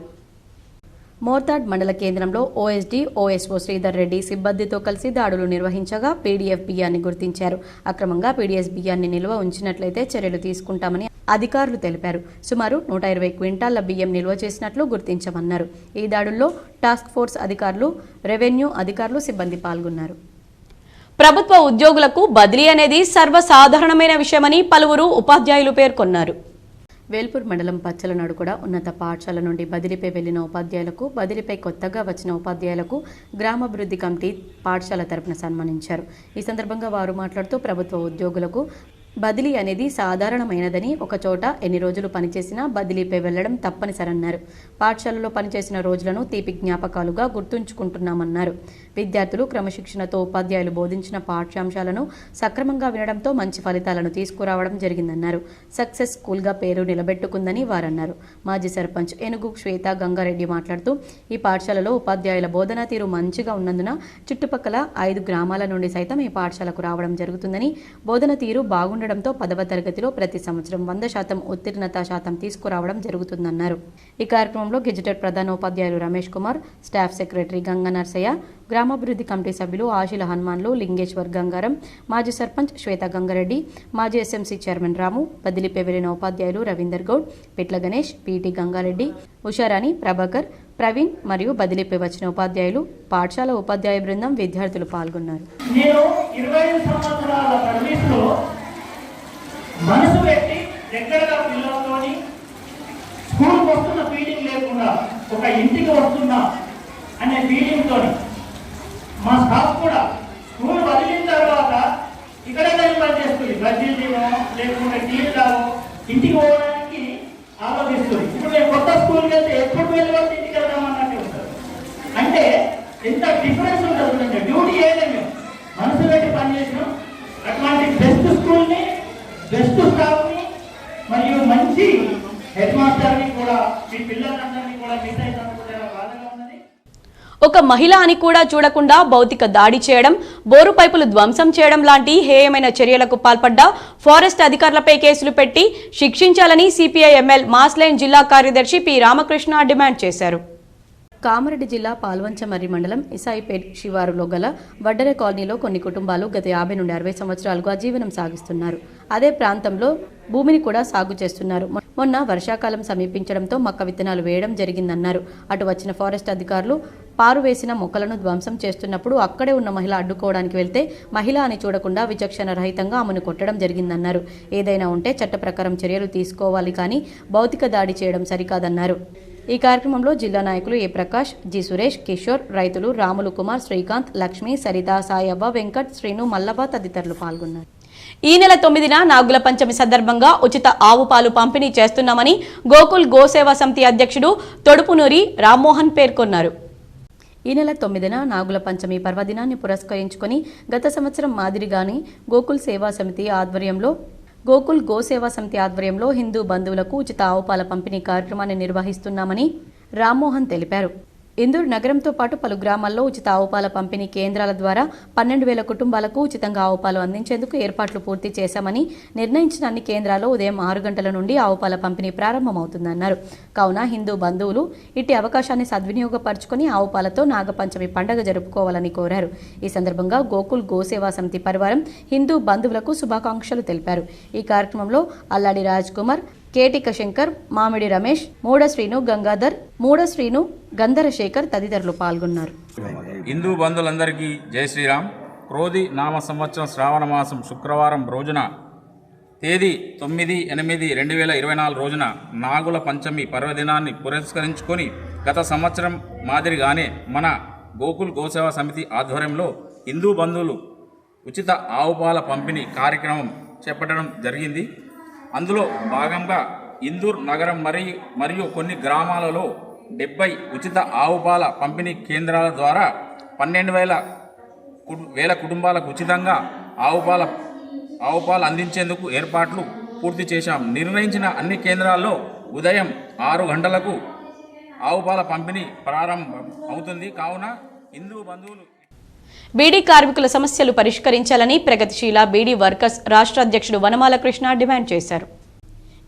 మోర్తాడ్ మండల కేంద్రంలో ఓఎస్డీ, ఓఎస్ఓ శ్రీధర్ రెడ్డి సిబ్బందితో కలిసి దాడులు నిర్వహించగా పీడీఎఫ్ బియ్యాన్ని గుర్తించారు. అక్రమంగా పీడీఎఫ్ బియ్యాన్ని నిల్వ ఉంచినట్లయితే చర్యలు తీసుకుంటామని అధికారులు తెలిపారు. సుమారు 120 క్వింటాళ్ల బియ్యం నిల్వ చేసినట్లు గుర్తించమన్నారు. ఈ దాడుల్లో టాస్క్ ఫోర్స్ అధికారులు, రెవెన్యూ అధికారులు, సిబ్బంది పాల్గొన్నారు. ప్రభుత్వ ఉద్యోగులకు బదిలీ అనేది సర్వసాధారణమైన విషయమని పలువురు ఉపాధ్యాయులు పేర్కొన్నారు. వేల్పూర్ మండలం పచ్చలనాడు కూడా ఉన్నత పాఠశాల నుండి బదిలీపై వెళ్లిన ఉపాధ్యాయులకు, బదిలీపై కొత్తగా వచ్చిన ఉపాధ్యాయులకు గ్రామాభివృద్ధి కమిటీ పాఠశాల తరపున సన్మానించారు. ఈ సందర్భంగా వారు మాట్లాడుతూ ప్రభుత్వ ఉద్యోగులకు బదిలీ అనేది సాధారణమైనదని, ఒక చోట ఎన్ని రోజులు పనిచేసినా బదిలీపై వెళ్లడం తప్పనిసరన్నారు. పాఠశాలలో పనిచేసిన రోజులను తీపి జ్ఞాపకాలుగా గుర్తుంచుకుంటున్నామన్నారు. విద్యార్థులు క్రమశిక్షణతో ఉపాధ్యాయులు బోధించిన పాఠ్యాంశాలను సక్రమంగా వినడంతో మంచి ఫలితాలను తీసుకురావడం జరిగిందన్నారు. సక్సెస్ స్కూల్గా పేరు నిలబెట్టుకుందని వారన్నారు. మాజీ సర్పంచ్ ఏనుగు శ్వేత గంగారెడ్డి మాట్లాడుతూ ఈ పాఠశాలలో ఉపాధ్యాయుల బోధనా తీరు మంచిగా ఉన్నందున చుట్టుపక్కల 5 గ్రామాల నుండి సైతం ఈ పాఠశాలకు రావడం జరుగుతుందని, బోధన తీరు బాగుండడంతో 10వ తరగతిలో ప్రతి సంవత్సరం 100% ఉత్తీర్ణత శాతం తీసుకురావడం జరుగుతుందన్నారు. ఈ కార్యక్రమంలో గెజిటెడ్ ప్రధానోపాధ్యాయులు రమేష్ కుమార్, స్టాఫ్ సెక్రటరీ గంగా నర్సయ్య, గ్రామాభివృద్ధి కమిటీ సభ్యులు ఆశీల హనుమాన్లు, లింగేశ్వర్ గంగారం, మాజీ సర్పంచ్ శ్వేత గంగారెడ్డి, మాజీ ఎస్ఎంసీ చైర్మన్ రాము, బదిలీపై వెళ్లిన ఉపాధ్యాయులు రవీందర్ గౌడ్, పిట్ల గణేష్, పీటీ గంగారెడ్డి, ఉషారాణి, ప్రభాకర్, ప్రవీణ్ మరియు బదిలీపై వచ్చిన ఉపాధ్యాయులు, పాఠశాల ఉపాధ్యాయ బృందం, విద్యార్థులు పాల్గొన్నారు. మనసు పెట్టి దగ్గరగా పిల్లలతోని స్కూల్కి వస్తున్న ఫీలింగ్ లేకుండా ఒక ఇంటికి వస్తున్నా అనే ఫీలింగ్తో మా స్టాఫ్ కూడా స్కూల్ వదిలిన తర్వాత ఇక్కడ టైం పనిచేస్తుంది. బడ్జెట్ లేకుండా టీవీ రావు, ఇంటికి పోవడానికి ఆలోచిస్తుంది. ఇప్పుడు మేము కొత్త స్కూల్కి వెళ్తే ఎప్పుడు వెళ్ళి ఇంటికి వెళ్దామన్నట్టు ఉంటారు. అంటే ఎంత డిఫరెన్స్ ఉంటుంది. డ్యూటీ ఏదైనా మనసు పెట్టి పనిచేసినాం. అట్లాంటి బెస్ట్ స్కూల్ని, బెస్ట్ స్టాఫ్ని మరియు మంచి హెడ్ మాస్టర్ని కూడా మీ పిల్లలందరినీ కూడా మిస్ అయినందుకు బాధగా ఉన్నది. ఒక మహిళ అని కూడా చూడకుండా భౌతిక దాడి చేయడం, బోరు పైపులు ధ్వంసం చేయడం లాంటి హేయమైన చర్యలకు పాల్పడ్డ ఫారెస్ట్ అధికారులపై కేసులు పెట్టి శిక్షించాలని సిపిఐ ఎంఎల్ మాస్లైన్ జిల్లా కార్యదర్శి పి రామకృష్ణ డిమాండ్ చేశారు. కామారెడ్డి జిల్లా పాల్వంచమర్రి మండలం ఇసాయిపేట్ శివారులో గల వడ్డెర కాలనీలో కొన్ని కుటుంబాలు గత 50 నుండి 60 సంవత్సరాలుగా జీవనం సాగిస్తున్నారు. అదే ప్రాంతంలో భూమిని కూడా సాగు చేస్తున్నారు. మొన్న వర్షాకాలం సమీపించడంతో మక్క విత్తనాలు వేయడం జరిగిందన్నారు. అటు వచ్చిన ఫారెస్ట్ అధికారులు పారువేసిన మొక్కలను ధ్వంసం చేస్తున్నప్పుడు అక్కడే ఉన్న మహిళ అడ్డుకోవడానికి వెళ్తే మహిళ అని చూడకుండా విచక్షణ రహితంగా ఆమెను కొట్టడం జరిగిందన్నారు. ఏదైనా ఉంటే చట్ట ప్రకారం చర్యలు తీసుకోవాలి, కానీ భౌతిక దాడి చేయడం సరికాదన్నారు. ఈ కార్యక్రమంలో జిల్లా నాయకులు ఏ ప్రకాష్, జి సురేష్, కిషోర్, రైతులు రాములు కుమార్, శ్రీకాంత్, లక్ష్మి, సరిత, సాయవ్వ, వెంకట్, శ్రీను, మల్లవ్వ తదితరులు పాల్గొన్నారు. ఈ నెల 9న నాగుల పంచమి సందర్భంగా ఉచిత ఆవు పాలు పంపిణీ చేస్తున్నామని గోకుల్ గోసేవా సమితి అధ్యక్షుడు తొడుపునూరి రామ్మోహన్ పేర్కొన్నారు. ఈ నెల 9న నాగుల పంచమి పర్వదినాన్ని పురస్కరించుకొని గత సంవత్సరం మాదిరిగానే గోకుల్ గో సేవా సమితి ఆధ్వర్యంలో హిందూ బంధువులకు ఉచిత ఆవుపాల పంపిణీ కార్యక్రమాన్ని నిర్వహిస్తున్నామని రామ్మోహన్ తెలిపారు. ఇందూరు నగరంతో పాటు పలు గ్రామాల్లో ఉచిత ఆవుపాల పంపిణీ కేంద్రాల ద్వారా 12,000 కుటుంబాలకు ఉచితంగా ఆవుపాలు అందించేందుకు ఏర్పాట్లు పూర్తి చేశామని, నిర్ణయించిన అన్ని కేంద్రాల్లో ఉదయం 6 గంటల నుండి ఆవుపాల పంపిణీ ప్రారంభమవుతుందన్నారు. కావున హిందూ బంధువులు ఇట్టి అవకాశాన్ని సద్వినియోగపరుచుకుని ఆవుపాలతో నాగపంచమి పండుగ జరుపుకోవాలని కోరారు. ఈ సందర్భంగా గోకుల్ గోసేవా సమితి పరివారం హిందూ బంధువులకు శుభాకాంక్షలు తెలిపారు. ఈ కార్యక్రమంలో అల్లాడి రాజ్ కుమార్, కేటిక శంకర్, మామిడి రమేష్, మూడ శ్రీను, గంధర శేఖర్ తదితరులు పాల్గొన్నారు. హిందూ బంధువులందరికీ జై శ్రీరామ్. క్రోధి నామ సంవత్సరం శ్రావణ మాసం శుక్రవారం రోజున తేదీ 9/8/2024 రోజున నాగుల పంచమి పర్వదినాన్ని పురస్కరించుకొని గత సంవత్సరం మాదిరిగానే మన గోకుల్ గోసేవా సమితి ఆధ్వర్యంలో హిందూ బంధువులు ఉచిత ఆవుపాల పంపిణీ కార్యక్రమం చేపట్టడం జరిగింది. అందులో భాగంగా ఇందూర్ నగరం మరియు కొన్ని గ్రామాలలో 70 ఉచిత ఆవుపాల పంపిణీ కేంద్రాల ద్వారా 12,000 కుటుంబాలకు ఉచితంగా ఆవుపాలు అందించేందుకు ఏర్పాట్లు పూర్తి చేశాం. నిర్ణయించిన అన్ని కేంద్రాల్లో ఉదయం 6 గంటలకు ఆవుపాల పంపిణీ ప్రారంభం అవుతుంది. కావున హిందూ బంధువులు బీడీ కార్మికుల సమస్యలు పరిష్కరించాలని ప్రగతిశీల బీడీ వర్కర్స్ రాష్ట్ర అధ్యక్షుడు వనమాల కృష్ణ డిమాండ్ చేశారు.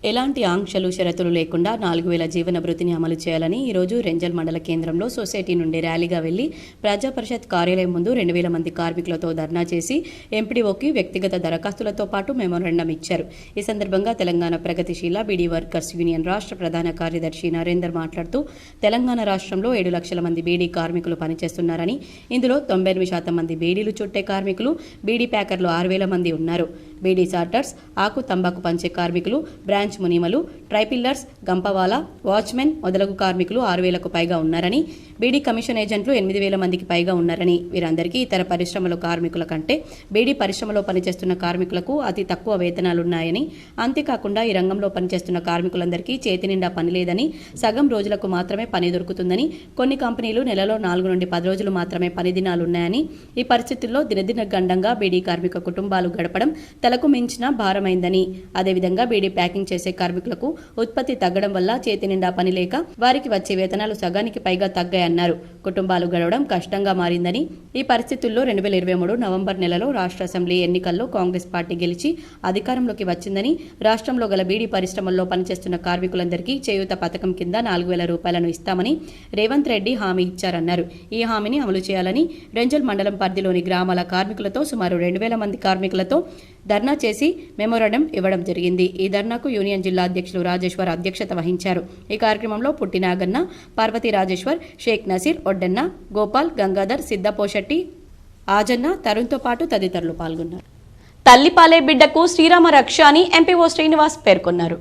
ఎలాంటి ఆంక్షలు షరతులు లేకుండా 4,000 జీవన భృతిని అమలు చేయాలని ఈరోజు రెంజల్ మండల కేంద్రంలో సొసైటీ నుండి ర్యాలీగా వెళ్లి ప్రజా పరిషత్ కార్యాలయం ముందు 2,000 మంది కార్మికులతో ధర్నా చేసి ఎంపీడీఓకి వ్యక్తిగత దరఖాస్తులతో పాటు మెమోరాండం ఇచ్చారు. ఈ సందర్భంగా తెలంగాణ ప్రగతిశీల బీడీ వర్కర్స్ యూనియన్ రాష్ట్ర ప్రధాన కార్యదర్శి నరేందర్ మాట్లాడుతూ తెలంగాణ రాష్ట్రంలో 7 లక్షల మంది బీడీ కార్మికులు పనిచేస్తున్నారని, ఇందులో 98% మంది బీడీలు చుట్టే కార్మికులు, బీడీ ప్యాకర్లు 6,000 మంది ఉన్నారు. బీడీ సార్టర్స్, ఆకు తంబాకు పంచే కార్మికులు, బ్రాంచ్ మునిమలు, ట్రైపిల్లర్స్, గంపవాలా, వాచ్మెన్ మొదలగు కార్మికులు 6,000కు పైగా ఉన్నారని, బీడీ కమిషన్ ఏజెంట్లు 8,000 మందికి పైగా ఉన్నారని, వీరందరికీ ఇతర పరిశ్రమల కార్మికుల కంటే బీడీ పరిశ్రమలో పనిచేస్తున్న కార్మికులకు అతి తక్కువ వేతనాలున్నాయని, అంతేకాకుండా ఈ రంగంలో పనిచేస్తున్న కార్మికులందరికీ చేతి నిండా పని లేదని, సగం రోజులకు మాత్రమే పని దొరుకుతుందని, కొన్ని కంపెనీలు నెలలో 4 నుండి 10 రోజులు మాత్రమే పని దినాలున్నాయని, ఈ పరిస్థితుల్లో దినదిన గండంగా బీడీ కార్మిక కుటుంబాలు గడపడం తలకు మించిన భారమైందని, అదేవిధంగా బీడీ ప్యాకింగ్ చేసే కార్మికులకు ఉత్పత్తి తగ్గడం వల్ల చేతి నిండా పని లేక వారికి వచ్చే వేతనాలు సగానికి పైగా తగ్గాయన్నారు. కుటుంబాలు గడవడం కష్టంగా మారిందని, ఈ పరిస్థితుల్లో 2023 నవంబర్ నెలలో రాష్ట్ర అసెంబ్లీ ఎన్నికల్లో కాంగ్రెస్ పార్టీ గెలిచి అధికారంలోకి వచ్చిందని, రాష్ట్రంలో గల బీడీ పరిశ్రమల్లో పనిచేస్తున్న కార్మికులందరికీ చేయూత పథకం కింద 4,000 రూపాయలను ఇస్తామని రేవంత్ రెడ్డి హామీ ఇచ్చారన్నారు. ఈ హామీని అమలు చేయాలని రెంజల్ మండలం పరిధిలోని గ్రామాల కార్మికులతో సుమారు 2,000 మంది కార్మికులతో ధర్నా చేసి మెమోరాండం ఇవ్వడం జరిగింది. ఈ ధర్నాకు యూనియన్ జిల్లా అధ్యక్షులు రాజేశ్వర్ అధ్యక్షత వహించారు. ఈ కార్యక్రమంలో పుట్టి నాగన్న, పార్వతీ రాజేశ్వర్, షేక్ నసీర్, ఒడ్డన్న, గోపాల్, గంగాధర్, సిద్ధపోషెట్టి, ఆజన్న, తరుణ్తో పాటు తదితరులు పాల్గొన్నారు. తల్లిపాలే బిడ్డకు శ్రీరామ రక్ష అని ఎంపీఓ శ్రీనివాస్ పేర్కొన్నారు.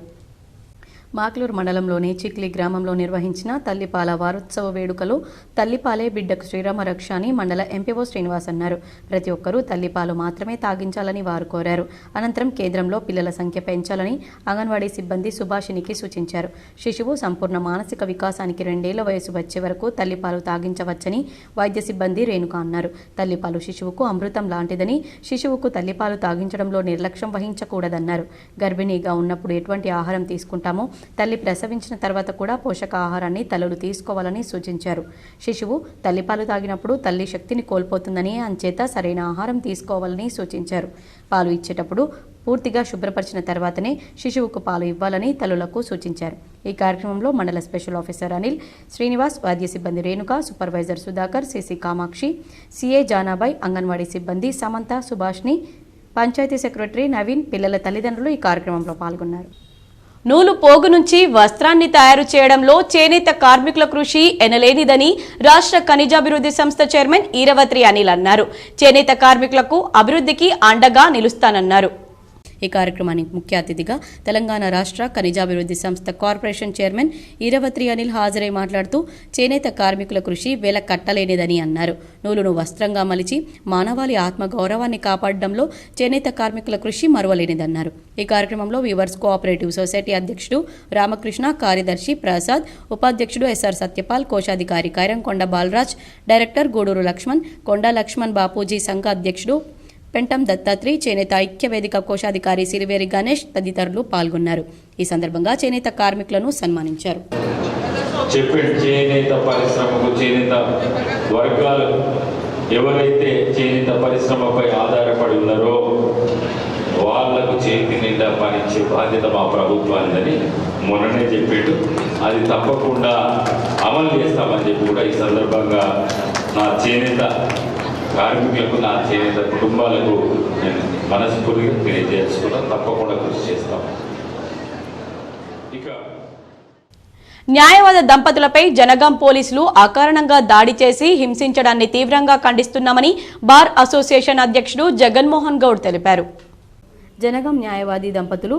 మాక్లూరు మండలంలోని చిక్లి గ్రామంలో నిర్వహించిన తల్లిపాల వారోత్సవ వేడుకలో తల్లిపాలే బిడ్డకు శ్రీరామ రక్ష అని మండల ఎంపీఓ శ్రీనివాస్ అన్నారు. ప్రతి ఒక్కరూ తల్లిపాలు మాత్రమే తాగించాలని వారు కోరారు. అనంతరం కేంద్రంలో పిల్లల సంఖ్య పెంచాలని అంగన్వాడీ సిబ్బంది సుభాషినికి సూచించారు. శిశువు సంపూర్ణ మానసిక వికాసానికి 2 ఏళ్ల వయసు వచ్చే వరకు తల్లిపాలు తాగించవచ్చని వైద్య సిబ్బంది రేణుక అన్నారు. తల్లిపాలు శిశువుకు అమృతం లాంటిదని, శిశువుకు తల్లిపాలు తాగించడంలో నిర్లక్ష్యం వహించకూడదన్నారు. గర్భిణీగా ఉన్నప్పుడు ఎటువంటి ఆహారం తీసుకుంటామో తల్లి ప్రసవించిన తర్వాత కూడా పోషకాహారాన్ని తల్లులు తీసుకోవాలని సూచించారు. శిశువు తల్లిపాలు తాగినప్పుడు తల్లి శక్తిని కోల్పోతుందని, అంచేత సరైన ఆహారం తీసుకోవాలని సూచించారు. పాలు ఇచ్చేటప్పుడు పూర్తిగా శుభ్రపరిచిన తర్వాతనే శిశువుకు పాలు ఇవ్వాలని తల్లులకు సూచించారు. ఈ కార్యక్రమంలో మండల స్పెషల్ ఆఫీసర్ అనిల్, శ్రీనివాస్, వైద్య సిబ్బంది Renuka, supervisor Sudhakar, CC Kamakshi, CA Janabai, anganwadi సిబ్బంది సమంత, సుభాష్ని, పంచాయతీ సెక్రటరీ నవీన్, పిల్లల తల్లిదండ్రులు ఈ కార్యక్రమంలో పాల్గొన్నారు. నూలు పోగు నుంచి వస్త్రాన్ని తయారు చేయడంలో చేనేత కార్మికుల కృషి ఎనలేనిదని రాష్ట్ర ఖనిజాభివృద్ధి సంస్థ చైర్మన్ ఈరవత్రి అనిల్ అన్నారు. చేనేత కార్మికులకు అభివృద్ధికి అండగా నిలుస్తానన్నారు. ఈ కార్యక్రమానికి ముఖ్య అతిథిగా తెలంగాణ రాష్ట్ర ఖనిజాభివృద్ధి సంస్థ కార్పొరేషన్ చైర్మన్ ఈరవత్రి అనిల్ హాజరై మాట్లాడుతూ చేనేత కార్మికుల కృషి వేల కట్టలేనిదని అన్నారు. నూలును వస్త్రంగా మలిచి మానవాళి ఆత్మగౌరవాన్ని కాపాడడంలో చేనేత కార్మికుల కృషి మరువలేనిదన్నారు. ఈ కార్యక్రమంలో వీవర్స్ కోఆపరేటివ్ సొసైటీ అధ్యక్షుడు రామకృష్ణ, కార్యదర్శి ప్రసాద్, ఉపాధ్యక్షుడు ఎస్ఆర్ సత్యపాల్, కోశాధికారి కైరంకొండ బాలరాజ్, డైరెక్టర్ గూడూరు లక్ష్మణ్, కొండా లక్ష్మణ్ బాపూజీ సంఘ అధ్యక్షుడు పెంటం దత్తాత్రి, చేనేత ఐక్య వేదిక కోశాధికారి సిరివేరి గణేష్ తదితరులు పాల్గొన్నారు. ఈ సందర్భంగా చేనేత కార్మికులను సన్మానించారు. చేనేత పరిశ్రమకు చేనేత వర్గాలు ఎవరైతే చేనేత పరిశ్రమపై ఆధారపడి ఉన్నారో వాళ్లకు చేతి నిండా పనిచ్చే బాధ్యత మా ప్రభుత్వానిదని మొన్ననే చెప్పాడు. అది తప్పకుండా అమలు చేస్తామని చెప్పి కూడా ఈ సందర్భంగా నా చేనేత కార్మికులకు, నా చేనేత కుటుంబాలకు నేను మనస్ఫూర్తిగా తెలియజేసుకున్నాను. తప్పకుండా కృషి చేస్తాం. ఇక న్యాయవాద దంపతులపై జనగాం పోలీసులు అకారణంగా దాడి చేసి హింసించడాన్ని తీవ్రంగా ఖండిస్తున్నామని బార్ అసోసియేషన్ అధ్యక్షుడు జగన్మోహన్ గౌడ్ తెలిపారు. జనగాం న్యాయవాది దంపతులు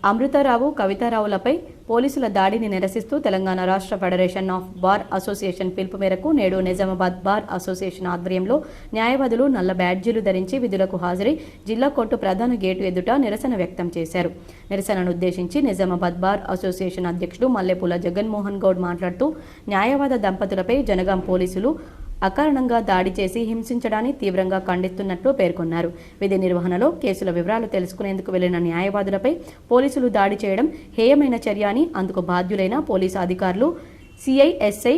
అమృతారావు, కవితారావులపై పోలీసుల దాడిని నిరసిస్తూ తెలంగాణ రాష్ట్ర ఫెడరేషన్ ఆఫ్ బార్ అసోసియేషన్ పిలుపు మేరకు నేడు నిజామాబాద్ బార్ అసోసియేషన్ ఆధ్వర్యంలో న్యాయవాదులు నల్ల బ్యాడ్జీలు ధరించి విధులకు హాజరై జిల్లా కోర్టు ప్రధాన గేటు ఎదుట నిరసన వ్యక్తం చేశారు. నిరసనను ఉద్దేశించి నిజామాబాద్ బార్ అసోసియేషన్ అధ్యక్షుడు మల్లెపూల జగన్మోహన్ గౌడ్ మాట్లాడుతూ న్యాయవాద దంపతులపై జనగాం పోలీసులు అకారణంగా దాడి చేసి హింసించడాన్ని తీవ్రంగా ఖండిస్తున్నట్లు పేర్కొన్నారు. విధి నిర్వహణలో కేసుల వివరాలు తెలుసుకునేందుకు వెళ్లిన న్యాయవాదులపై పోలీసులు దాడి చేయడం హేయమైన చర్య అని, అందుకు బాధ్యులైన పోలీసు అధికారులు, సిఐ, ఎస్ఐ,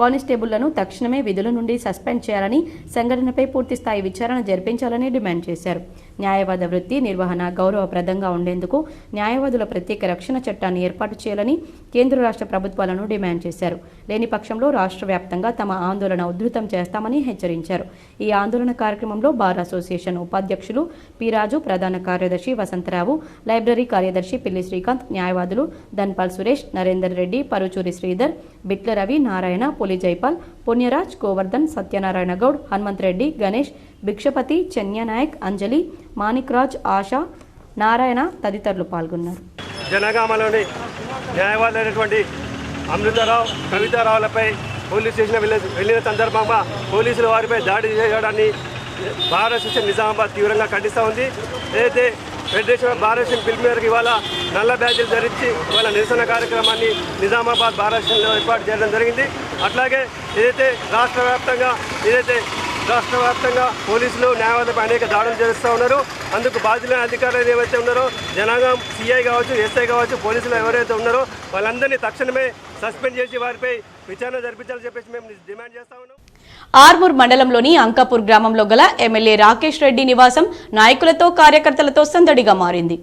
కానిస్టేబుళ్లను తక్షణమే విధుల నుండి సస్పెండ్ చేయాలని, సంఘటనపై పూర్తిస్థాయి విచారణ జరిపించాలని డిమాండ్ చేశారు. న్యాయవాద వృత్తి నిర్వహణ గౌరవప్రదంగా ఉండేందుకు న్యాయవాదుల ప్రత్యేక రక్షణ చట్టాన్ని ఏర్పాటు చేయాలని కేంద్ర రాష్ట్ర ప్రభుత్వాలను డిమాండ్ చేశారు. లేని పక్షంలో రాష్ట్ర వ్యాప్తంగా తమ ఆందోళన ఉధృతం చేస్తామని హెచ్చరించారు. ఈ ఆందోళన కార్యక్రమంలో బార్ అసోసియేషన్ ఉపాధ్యక్షులు పిరాజు, ప్రధాన కార్యదర్శి వసంతరావు, లైబ్రరీ కార్యదర్శి పిల్లి శ్రీకాంత్, న్యాయవాదులు ధన్పాల్ సురేష్, నరేందర్ రెడ్డి, పరుచూరి శ్రీధర్, బిట్ల రవి, నారాయణ, పులి జైపాల్, పుణ్యరాజ్, గోవర్ధన్, సత్యనారాయణ గౌడ్, హనుమంత్ రెడ్డి, గణేష్, భిక్షపతి, చెన్యనాయక్, అంజలి, మాణిక్ రాజ్, ఆశ, నారాయణ తదితరులు పాల్గొన్నారు. జనగామలోని న్యాయవాదులైనటువంటి అమృతారావు, కవితారావులపై పోలీస్ స్టేషన్ వెళ్ళిన సందర్భంగా పోలీసులు వారిపై దాడి చేయడాన్ని బార్ అసోసియేషన్ నిజామాబాద్ తీవ్రంగా ఖండిస్తూ ఉంది. ఏదైతే ఫెడరేషన్ ఆఫ్ బార్ అసోసియేషన్ పిలుపు మేరకు ఇవాళ నల్ల బ్యాడ్జీలు ధరించి ఇవాళ నిరసన కార్యక్రమాన్ని నిజామాబాద్ బార్ అసోసియేషన్లో ఏర్పాటు చేయడం జరిగింది. అట్లాగే ఏదైతే రాష్ట్ర వ్యాప్తంగా పోలీసులు న్యాయవాదులపై అనేక దాడులు చేస్తూ ఉన్నారు. అందుకు బాధ్యులైన అధికారులు ఏవైతే ఉన్నారో జనగాం సిఐ కావచ్చు, ఎస్ఐ కావచ్చు, పోలీసులు ఎవరైతే ఉన్నారో వాళ్ళందరినీ తక్షణమే సస్పెండ్ చేసి వారిపై విచారణ జరిపించాలని చెప్పేసి మేము డిమాండ్ చేస్తా ఉన్నాం. ఆర్మూర్ మండలంలోని అంకాపూర్ గ్రామంలో గల ఎమ్మెల్యే రాకేష్ రెడ్డి నివాసం నాయకులతో, కార్యకర్తలతో సందడిగా మారింది.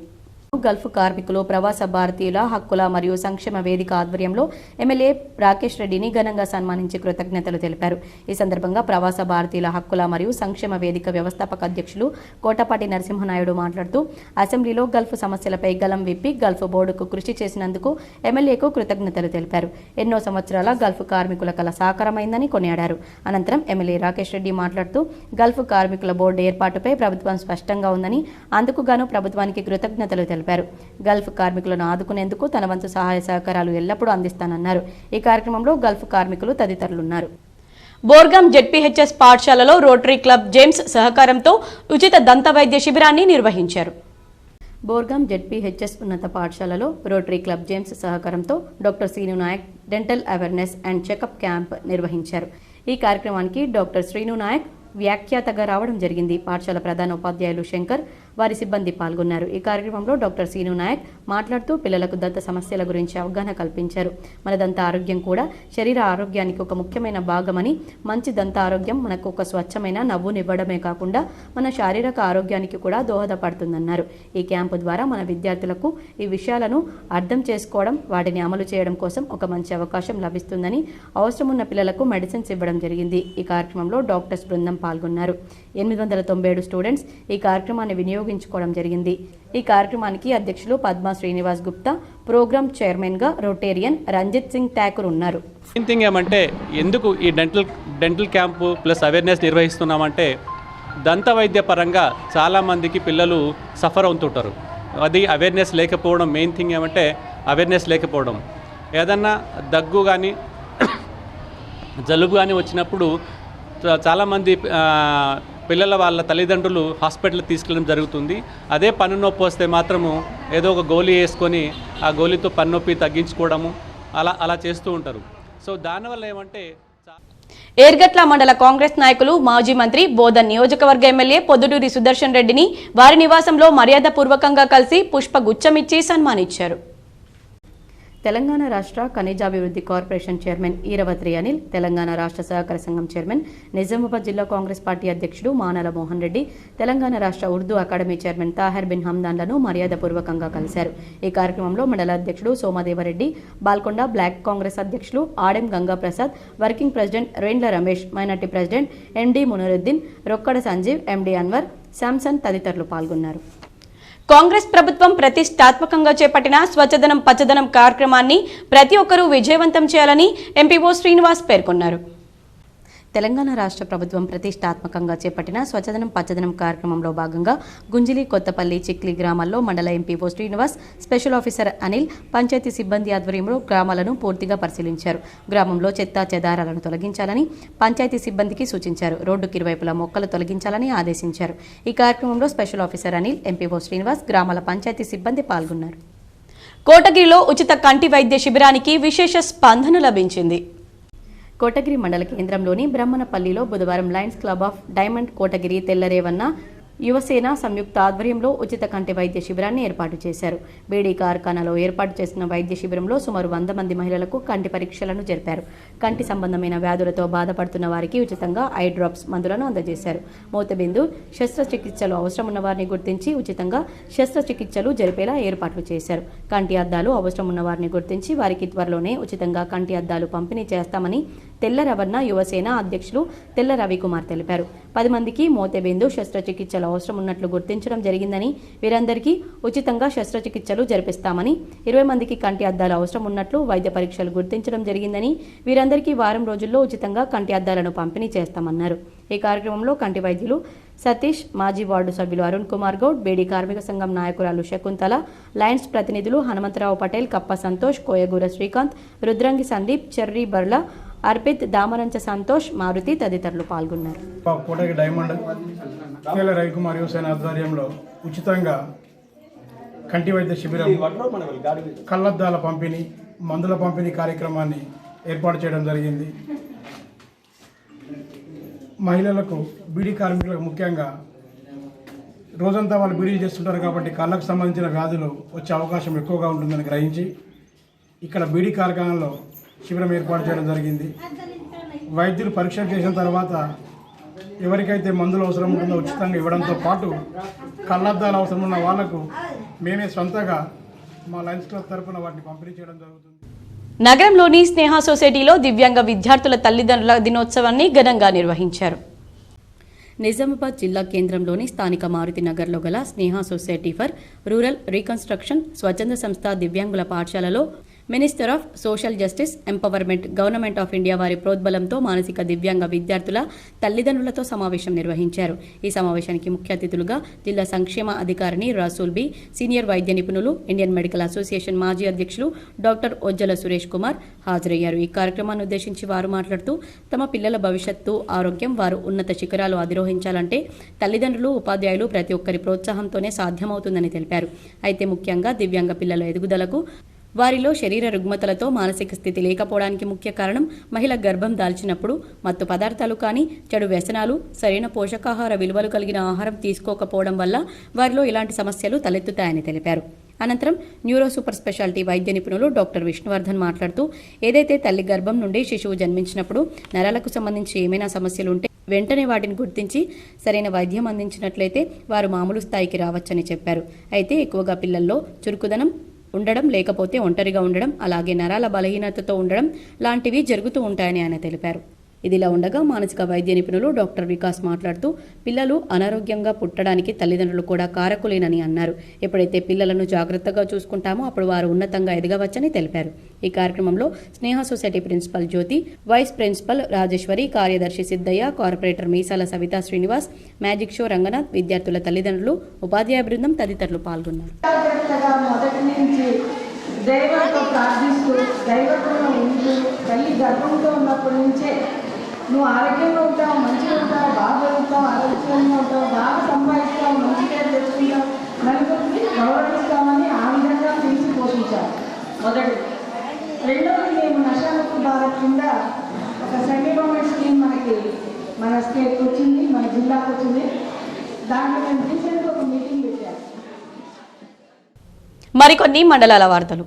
గల్ఫ్ కార్మికులు ప్రవాస భారతీయుల హక్కుల మరియు సంక్షేమ వేదిక ఆధ్వర్యంలో ఎమ్మెల్యే రాకేష్ రెడ్డిని ఘనంగా సన్మానించి కృతజ్ఞతలు తెలిపారు. ఈ సందర్భంగా ప్రవాస భారతీయుల హక్కుల మరియు సంక్షేమ వేదిక వ్యవస్థాపక అధ్యక్షులు కోటపాటి నరసింహనాయుడు మాట్లాడుతూ అసెంబ్లీలో గల్ఫ్ సమస్యలపై గలం విప్పి గల్ఫ్ బోర్డుకు కృషి చేసినందుకు ఎమ్మెల్యేకు కృతజ్ఞతలు తెలిపారు. ఎన్నో సంవత్సరాల గల్ఫ్ కార్మికుల కల సాకారమైందని కొనియాడారు. అనంతరం ఎమ్మెల్యే రాకేష్ రెడ్డి మాట్లాడుతూ గల్ఫ్ కార్మికుల బోర్డు ఏర్పాటుపై ప్రభుత్వం స్పష్టంగా ఉందని, అందుకు గాను ప్రభుత్వానికి కృతజ్ఞతలు తెలిపారు. గల్ఫ్ కార్మికులను ఆదుకునేందుకు తన వంతు సహాయ సహకారాలు ఎల్లప్పుడూ అందిస్తానన్నారు. ఈ కార్యక్రమంలో గల్ఫ్ కార్మికులు తదితరులున్నారు. బోర్గాం జెడ్పీహెచ్ఎస్ పాఠశాలలో రోటరీ క్లబ్ జేమ్స్ సహకారంతో ఉచిత దంత వైద్య శిబిరాన్ని నిర్వహించారు. బోర్గాం జెడ్పీహెచ్ఎస్ ఉన్నత పాఠశాలలో రోటరీ క్లబ్ జేమ్స్ సహకారంతో doctor Srinu Naik dental awareness and checkup camp నిర్వహించారు. ఈ కార్యక్రమానికి డాక్టర్ శ్రీను నాయక్ వ్యాఖ్యాతగా రావడం జరిగింది. పాఠశాల ప్రధాన ఉపాధ్యాయులు శంకర్, వారి సిబ్బంది పాల్గొన్నారు. ఈ కార్యక్రమంలో డాక్టర్ సీను నాయక్ మాట్లాడుతూ పిల్లలకు దంత సమస్యల గురించి అవగాహన కల్పించారు. మన దంత ఆరోగ్యం కూడా శరీర ఆరోగ్యానికి ఒక ముఖ్యమైన భాగమని, మంచి దంత ఆరోగ్యం మనకు ఒక స్వచ్ఛమైన నవ్వునివ్వడమే కాకుండా మన శారీరక ఆరోగ్యానికి కూడా దోహదపడుతుందన్నారు. ఈ క్యాంపు ద్వారా మన విద్యార్థులకు ఈ విషయాలను అర్థం చేసుకోవడం, వాటిని అమలు చేయడం కోసం ఒక మంచి అవకాశం లభిస్తుందని, అవసరమున్న పిల్లలకు మెడిసిన్స్ ఇవ్వడం జరిగింది. ఈ కార్యక్రమంలో డాక్టర్స్ బృందం పాల్గొన్నారు. 897 స్టూడెంట్స్ ఈ కార్యక్రమాన్ని వినియోగించుకోవడం జరిగింది. ఈ కార్యక్రమానికి అధ్యక్షులు పద్మా శ్రీనివాస్ గుప్తా, ప్రోగ్రామ్ చైర్మన్గా రొటేరియన్ రంజిత్ సింగ్ ఠాకూర్ ఉన్నారు. మెయిన్ థింగ్ ఏమంటే ఎందుకు ఈ డెంటల్ క్యాంపు ప్లస్ అవేర్నెస్ నిర్వహిస్తున్నామంటే దంత వైద్య పరంగా చాలామందికి పిల్లలు సఫర్ అవుతుంటారు. అది అవేర్నెస్ లేకపోవడం, మెయిన్ థింగ్ ఏమంటే అవేర్నెస్ లేకపోవడం. ఏదన్నా దగ్గు కానీ జలుబు కానీ వచ్చినప్పుడు చాలామంది పిల్లల వాళ్ళ తల్లిదండ్రులు హాస్పిటల్కి తీసుకెళ్ళడం జరుగుతుంది. అదే పన్ను నొప్పి వస్తే మాత్రము ఏదో ఒక గోళీ వేసుకొని ఆ గోళీతో పన్ను నొప్పి తగ్గించుకోవడము అలా చేస్తూ ఉంటారు. సో దానివల్ల ఏమంటే ఏర్గట్ల మండల కాంగ్రెస్ నాయకులు మాజీ మంత్రి బోధన్ నియోజకవర్గ ఎమ్మెల్యే పొద్దుటూరి సుదర్శన్ రెడ్డిని వారి నివాసంలో మర్యాదపూర్వకంగా కలిసి పుష్పగుచ్చమిచ్చి సన్మానించారు. తెలంగాణ రాష్ట్ర ఖనిజాభివృద్ధి కార్పొరేషన్ చైర్మన్ ఈరవత్రి అనిల్, తెలంగాణ రాష్ట్ర సహకార సంఘం చైర్మన్, నిజామాబాద్ జిల్లా కాంగ్రెస్ పార్టీ అధ్యక్షుడు మానల మోహన్ రెడ్డి, తెలంగాణ రాష్ట్ర ఉర్దూ అకాడమీ చైర్మన్ తాహెర్ బిన్ హమ్దాన్లను మర్యాదపూర్వకంగా కలిశారు. ఈ కార్యక్రమంలో మండల అధ్యక్షుడు సోమదేవరెడ్డి, బాల్కొండ బ్లాక్ కాంగ్రెస్ అధ్యక్షులు Adem Gangaprasad, working president Rendla Ramesh, minority president MD Munaruddin, Rokkada Sanjeev, MD Anwar, Samson తదితరులు పాల్గొన్నారు. కాంగ్రెస్ ప్రభుత్వం ప్రతిష్టాత్మకంగా చేపట్టిన స్వచ్ఛదనం పచ్చదనం కార్యక్రమాన్ని ప్రతి ఒక్కరూ విజయవంతం చేయాలని ఎంపీఓ శ్రీనివాస్ పేర్కొన్నారు. తెలంగాణ రాష్ట్ర ప్రభుత్వం ప్రతిష్టాత్మకంగా చేపట్టిన స్వచ్ఛదనం పచ్చదనం కార్యక్రమంలో భాగంగా గుంజిలి, కొత్తపల్లి, చిక్లి గ్రామాల్లో మండల MPO Srinivas, special officer Anil, panchayat సిబ్బంది ఆధ్వర్యంలో గ్రామాలను పూర్తిగా పరిశీలించారు. గ్రామంలో చెత్తా చెదారాలను తొలగించాలని పంచాయతీ సిబ్బందికి సూచించారు. రోడ్డుకి ఇరువైపులా మొక్కలు తొలగించాలని ఆదేశించారు. ఈ కార్యక్రమంలో special officer Anil, MPO Srinivas, గ్రామాల పంచాయతీ సిబ్బంది పాల్గొన్నారు. కోటగిరిలో ఉచిత కంటి వైద్య శిబిరానికి విశేష స్పందన లభించింది. కోటగిరి మండల కేంద్రంలోని బ్రహ్మణపల్లిలో బుధవారం Lions club of Diamond Kotagiri, Tellarevanna Yuvasena సంయుక్త ఆధ్వర్యంలో ఉచిత కంటి వైద్య శిబిరాన్ని ఏర్పాటు చేశారు. బీడీ కార్ఖానాలో ఏర్పాటు చేసిన వైద్య శిబిరంలో సుమారు 100 మంది మహిళలకు కంటి పరీక్షలను జరిపారు. కంటి సంబంధమైన వ్యాధులతో బాధపడుతున్న వారికి ఉచితంగా ఐ డ్రాప్స్ మందులను అందజేశారు. మూతబిందు శస్త్రచికిత్సలు అవసరం ఉన్న వారిని గుర్తించి ఉచితంగా శస్త్రచికిత్సలు జరిపేలా ఏర్పాట్లు చేశారు. కంటి అద్దాలు అవసరం ఉన్న వారిని గుర్తించి వారికి త్వరలోనే ఉచితంగా కంటి అద్దాలు పంపిణీ చేస్తామని తెల్ల రవణ యువసేన అధ్యక్షులు తెల్ల రవికుమార్ తెలిపారు. 10 మందికి మోతెబిందు శస్త్రచికిత్సలు అవసరం ఉన్నట్లు గుర్తించడం జరిగిందని, వీరందరికీ ఉచితంగా శస్త్రచికిత్సలు జరిపిస్తామని, 20 మందికి కంటి అద్దాలు అవసరం ఉన్నట్లు వైద్య పరీక్షలు గుర్తించడం జరిగిందని, వీరందరికీ వారం రోజుల్లో ఉచితంగా కంటి అద్దాలను పంపిణీ చేస్తామన్నారు. ఈ కార్యక్రమంలో కంటి వైద్యులు సతీష్, మాజీ వార్డు సభ్యులు అరుణ్ కుమార్ గౌడ్, బేడీ కార్మిక సంఘం నాయకురాలు శకుంతల, లయన్స్ ప్రతినిధులు హనుమంతరావు పటేల్, కప్ప సంతోష్, కోయగూర శ్రీకాంత్, రుద్రంగి సందీప్, చెర్రీ బర్ల, అర్పిత్, దామరంచ సంతోష్, మారుతి తదితరులు పాల్గొన్నారు. కోటగిరి డైమండ్ తెల్ల రవికుమార్ యువసేన ఆధ్వర్యంలో ఉచితంగా కంటి వైద్య శిబిరం, కళ్ళద్దాల పంపిణీ, మందుల పంపిణీ కార్యక్రమాన్ని ఏర్పాటు చేయడం జరిగింది. మహిళలకు, బీడీ కార్మికులకు ముఖ్యంగా రోజంతా వాళ్ళు బీడీలు చేస్తుంటారు కాబట్టి కళ్ళకు సంబంధించిన వ్యాధులు వచ్చే అవకాశం ఎక్కువగా ఉంటుందని గ్రహించి ఇక్కడ బీడీ కార్ఖానాలో శిబిరం ఏర్పాటు చేయడం జరిగింది. వైద్యులు పరీక్ష చేసిన తర్వాత ఎవరికైతే మందులు అవసరం ఉంటుందో ఉచితంగా ఇవ్వడంతో పాటు కళ్ళద్దాలు అవసరం ఉన్న వాళ్లకు మేమే సొంతగా మా లయన్స్ క్లబ్ తరఫున వాటిని పంపిణీ చేయడం జరుగుతుంది. నగరంలోని స్నేహ సొసైటీలో దివ్యాంగ విద్యార్థుల తల్లిదండ్రుల దినోత్సవాన్ని ఘనంగా నిర్వహించారు. నిజామాబాద్ జిల్లా కేంద్రంలోని స్థానిక మారుతి నగర్లో గల స్నేహ సొసైటీ ఫర్ రూరల్ రీకన్స్ట్రక్షన్ స్వచ్ఛంద సంస్థ దివ్యాంగుల పాఠశాలలో minister of social justice empowerment government of India వారి ప్రోద్బలంతో మానసిక దివ్యాంగ విద్యార్థుల తల్లిదండ్రులతో సమావేశం నిర్వహించారు. ఈ సమావేశానికి ముఖ్య అతిథులుగా జిల్లా సంక్షేమ అధికారిని రాసూల్ బి, సీనియర్ వైద్య నిపుణులు, ఇండియన్ మెడికల్ అసోసియేషన్ మాజీ అధ్యక్షులు డాక్టర్ ఒజ్జల సురేష్ కుమార్ హాజరయ్యారు. ఈ కార్యక్రమాన్ని ఉద్దేశించి వారు మాట్లాడుతూ తమ పిల్లల భవిష్యత్తు, ఆరోగ్యం, వారు ఉన్నత శిఖరాలు అధిరోహించాలంటే తల్లిదండ్రులు, ఉపాధ్యాయులు ప్రతి ఒక్కరి ప్రోత్సాహంతోనే సాధ్యమవుతుందని తెలిపారు. అయితే ముఖ్యంగా దివ్యాంగ పిల్లల ఎదుగుదలకు, వారిలో శరీర రుగ్మతలతో మానసిక స్థితి లేకపోవడానికి ముఖ్య కారణం మహిళ గర్భం దాల్చినప్పుడు మత్తు పదార్థాలు కానీ, చెడు వ్యసనాలు, సరైన పోషకాహార విలువలు కలిగిన ఆహారం తీసుకోకపోవడం వల్ల వారిలో ఇలాంటి సమస్యలు తలెత్తుతాయని తెలిపారు. అనంతరం న్యూరో సూపర్ స్పెషాలిటీ వైద్య నిపుణులు డాక్టర్ విష్ణువర్ధన్ మాట్లాడుతూ ఏదైతే తల్లి గర్భం నుండి శిశువు జన్మించినప్పుడు నరాలకు సంబంధించి ఏమైనా సమస్యలు ఉంటే వెంటనే వాటిని గుర్తించి సరైన వైద్యం అందించినట్లయితే వారు మామూలు స్థాయికి రావచ్చని చెప్పారు. అయితే ఎక్కువగా పిల్లల్లో చురుకుదనం ఉండడం, లేకపోతే ఒంటరిగా ఉండడం, అలాగే నరాల బలహీనతతో ఉండడం లాంటివి జరుగుతూ ఉంటాయని ఆయన తెలిపారు. ఇదిలా ఉండగా మానసిక వైద్య నిపుణులు డాక్టర్ వికాస్ మాట్లాడుతూ పిల్లలు అనారోగ్యంగా పుట్టడానికి తల్లిదండ్రులు కూడా కారకులేనని అన్నారు. ఎప్పుడైతే పిల్లలను జాగ్రత్తగా చూసుకుంటామో అప్పుడు వారు ఉన్నతంగా ఎదగవచ్చని తెలిపారు. ఈ కార్యక్రమంలో స్నేహ సొసైటీ ప్రిన్సిపల్ జ్యోతి, వైస్ ప్రిన్సిపల్ రాజేశ్వరి, కార్యదర్శి సిద్ధయ్య, కార్పొరేటర్ మీసాల సవితా శ్రీనివాస్, మ్యాజిక్ షో రంగనాథ్, విద్యార్థుల తల్లిదండ్రులు, ఉపాధ్యాయ బృందం తదితరులు పాల్గొన్నారు. మొదటి నుంచి దైవంతో ప్రార్థిస్తూ దైవంతో ఉంటూ తల్లి గర్భంతో ఉన్నప్పటి నుంచే నువ్వు ఆరోగ్యంగా ఉంటావు, మంచిగా ఉంటావు, బాగా ఉంటావు, ఆరోగ్యంగా ఉంటావు, బాగా సంపాదిస్తావు, మంచి పేరు తెచ్చుకుంటావు, నలుగురికి గౌరవిస్తామని ఆ విధంగా పెంచి పోషించావు. మొదటి. రెండవది, మేము నషాముక్తి భారత్ కింద ఒక సెమీ గవర్నమెంట్ స్కీమ్ మన స్టేట్కి వచ్చింది, మన జిల్లాకు వచ్చింది. దాంట్లో మేము రీసెంట్గా ఒక మీటింగ్ పెట్టాము. మరికొన్ని మండలాల వార్తలు.